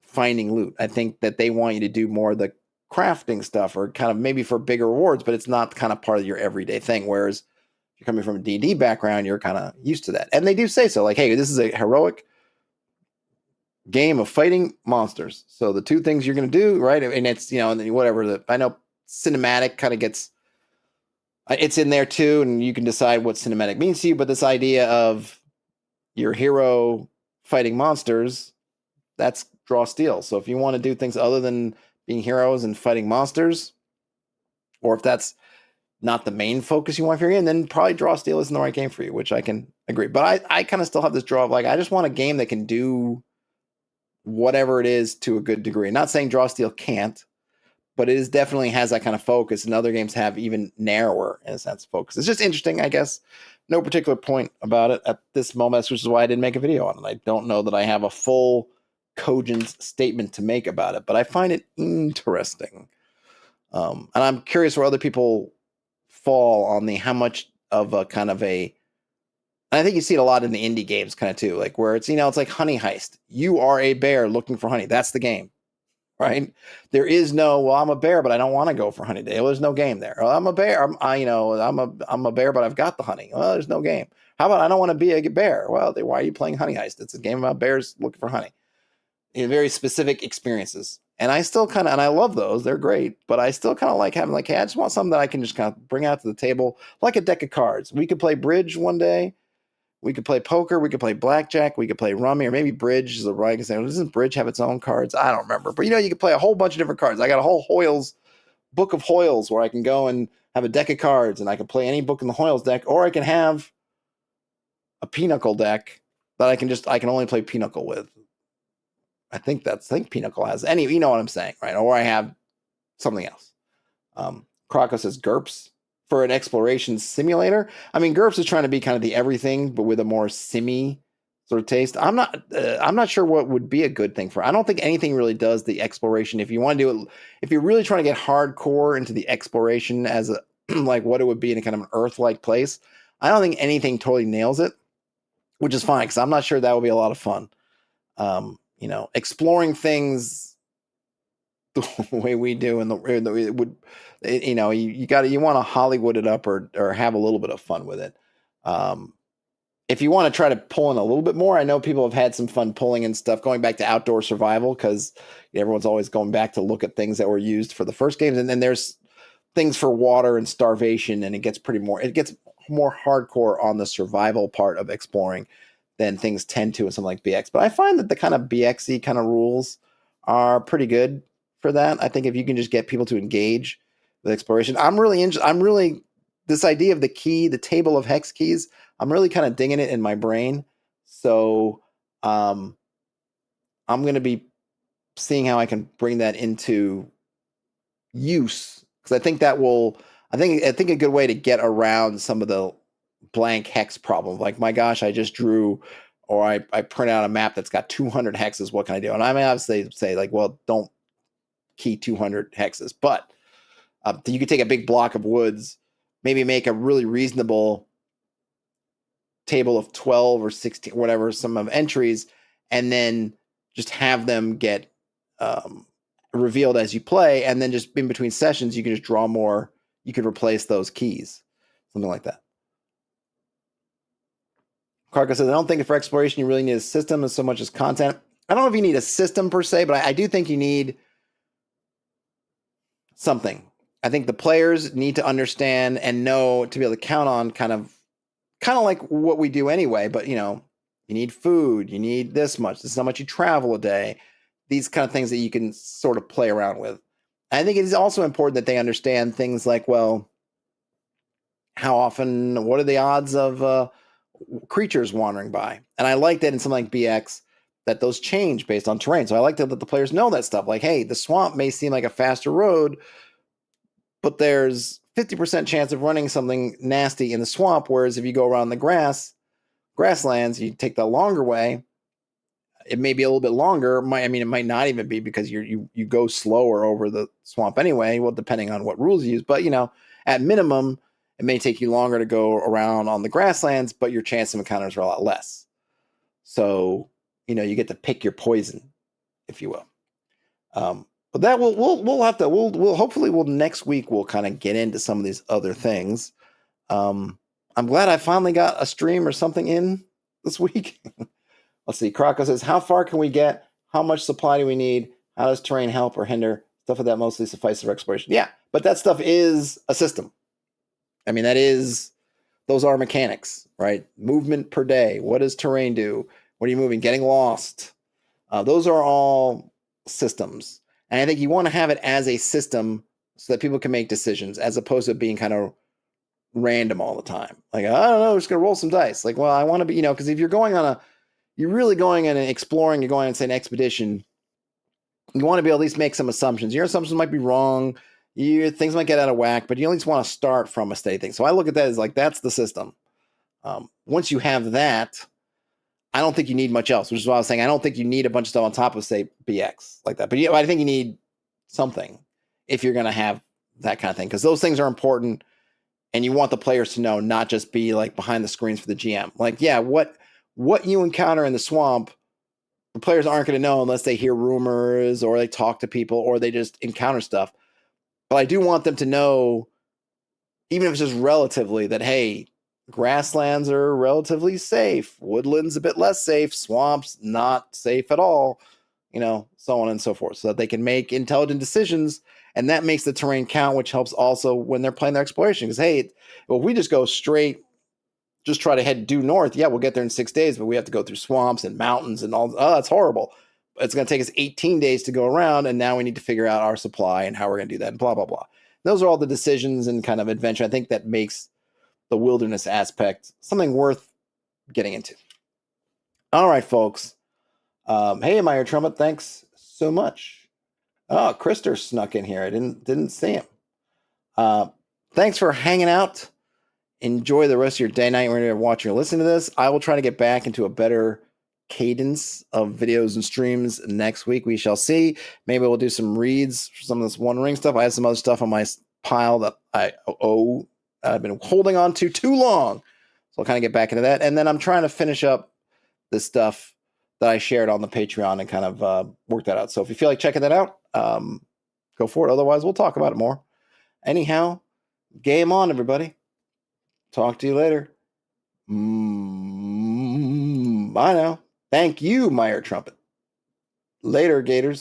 finding loot. I think that they want you to do more of the crafting stuff or kind of maybe for bigger rewards, but it's not kind of part of your everyday thing. Whereas if you're coming from a D&D background, you're kind of used to that. And they do say so like, hey, this is a heroic game of fighting monsters. So the two things you're going to do, right? And it's, and then whatever I know cinematic kind of gets, it's in there too, and you can decide what cinematic means to you. But this idea of your hero fighting monsters, that's Draw Steel. So if you want to do things other than being heroes and fighting monsters, or if that's not the main focus you want for your game, then probably Draw Steel isn't the right game for you, which I can agree. But I kind of still have this draw of like, I just want a game that can do whatever it is to a good degree. Not saying Draw Steel can't, but it definitely has that kind of focus, and other games have even narrower, in a sense, focus. It's just interesting, I guess. No particular point about it at this moment, which is why I didn't make a video on it. I don't know that I have a full, cogent statement to make about it, but I find it interesting. And I'm curious where other people fall on how much of a kind of a... And I think you see it a lot in the indie games kind of too, like where it's, it's like Honey Heist. You are a bear looking for honey. That's the game. Right? There is no, well, I'm a bear, but I don't want to go for honey today. Well, there's no game there. Well, I'm a bear. I'm a bear, but I've got the honey. Well, there's no game. How about I don't want to be a bear? Well, why are you playing Honey Heist? It's a game about bears looking for honey. Very specific experiences. And I still kind of, and I love those. They're great, but I still kind of like having like, hey, I just want something that I can just kind of bring out to the table, like a deck of cards. We could play bridge one day. We could play poker. We could play blackjack. We could play rummy, or maybe bridge is the right example. Doesn't bridge have its own cards? I don't remember. But, you could play a whole bunch of different cards. I got a whole book of Hoyles where I can go and have a deck of cards, and I can play any book in the Hoyles deck, or I can have a Pinochle deck that I can only play Pinochle with. I think Pinochle has any, you know what I'm saying, right? Or I have something else. Croco says GURPS. For an exploration simulator, I mean, GURPS is trying to be kind of the everything, but with a more simmy sort of taste. I'm not sure what would be a good thing for. I don't think anything really does the exploration. If you want to do it, if you're really trying to get hardcore into the exploration as a like what it would be in a kind of an Earth-like place, I don't think anything totally nails it, which is fine because I'm not sure that would be a lot of fun. Exploring things the way we do, and it would. You want to Hollywood it up or have a little bit of fun with it. If you want to try to pull in a little bit more, I know people have had some fun pulling and stuff, going back to outdoor survival, because everyone's always going back to look at things that were used for the first games. And then there's things for water and starvation, and it gets more hardcore on the survival part of exploring than things tend to in something like BX. But I find that the kind of BX-y kind of rules are pretty good for that. I think if you can just get people to engage with exploration, I'm really this idea of the table of hex keys, I'm really kind of digging it in my brain. So I'm going to be seeing how I can bring that into use, because I think a good way to get around some of the blank hex problem, like, my gosh, I just drew or I print out a map that's got 200 hexes. What can I do? And I may obviously say like, well, don't key 200 hexes, but you could take a big block of woods, maybe make a really reasonable table of 12 or 16, whatever, some of entries, and then just have them get revealed as you play. And then just in between sessions, you can just draw more. You could replace those keys, something like that. Karka says, I don't think for exploration you really need a system as so much as content. I don't know if you need a system per se, but I do think you need something. I think the players need to understand and know to be able to count on kind of like what we do anyway, but you need food, you need this is how much you travel a day, these kind of things that you can sort of play around with. I think it is also important that they understand things like, well, how often, what are the odds of creatures wandering by? And I like that in something like BX that those change based on terrain. So I like that the players know that stuff. Like, hey, the swamp may seem like a faster road, but there's 50% chance of running something nasty in the swamp. Whereas if you go around the grasslands, you take the longer way. It may be a little bit longer. It might not even be because you go slower over the swamp anyway. Well, depending on what rules you use, but at minimum, it may take you longer to go around on the grasslands, but your chance of encounters are a lot less. So, you get to pick your poison, if you will. But that we'll have to, hopefully next week we'll kind of get into some of these other things. I'm glad I finally got a stream or something in this week. Let's see. Kraka says, how far can we get? How much supply do we need? How does terrain help or hinder? Stuff like that mostly suffices for exploration. Yeah, but that stuff is a system. Those are mechanics, right? Movement per day. What does terrain do? What are you moving? Getting lost. Those are all systems. And I think you want to have it as a system so that people can make decisions as opposed to being kind of random all the time. Like, I don't know, we're just going to roll some dice. Like, well, I want to be, because if you're really going on and exploring, you're going on, say, an expedition, you want to be able to at least make some assumptions. Your assumptions might be wrong. Things might get out of whack, but you at least want to start from a steady thing. So I look at that as like, that's the system. Once you have that, I don't think you need much else, which is why I was saying I don't think you need a bunch of stuff on top of, say, BX like that. But I think you need something if you're going to have that kind of thing, because those things are important, and you want the players to know, not just be like behind the screens for the GM. Like, yeah, what you encounter in the swamp, the players aren't going to know unless they hear rumors or they talk to people or they just encounter stuff. But I do want them to know, even if it's just relatively, that, hey, grasslands are relatively safe. Woodlands a bit less safe. Swamps not safe at all. So on and so forth, so that they can make intelligent decisions, and that makes the terrain count, which helps also when they're playing their exploration. Because hey, well, if we just go straight, just try to head due north, yeah, we'll get there in 6 days, but we have to go through swamps and mountains and all. Oh, that's horrible. It's going to take us 18 days to go around, and now we need to figure out our supply and how we're going to do that, and blah blah blah. Those are all the decisions and kind of adventure. I think that makes the wilderness aspect something worth getting into. All right, folks. Hey, Meyer Trumpet, thanks so much. Oh, Krister snuck in here. I didn't see him. Thanks for hanging out. Enjoy the rest of your day, night, whenever you're watching or listening to this. I will try to get back into a better cadence of videos and streams next week. We shall see. Maybe we'll do some reads for some of this One Ring stuff. I have some other stuff on my pile that I've been holding on to too long. So I'll kind of get back into that. And then I'm trying to finish up this stuff that I shared on the Patreon and kind of work that out. So if you feel like checking that out, go for it. Otherwise, we'll talk about it more. Anyhow, game on, everybody. Talk to you later. Bye now. Thank you, Meyer Trumpet. Later, Gators.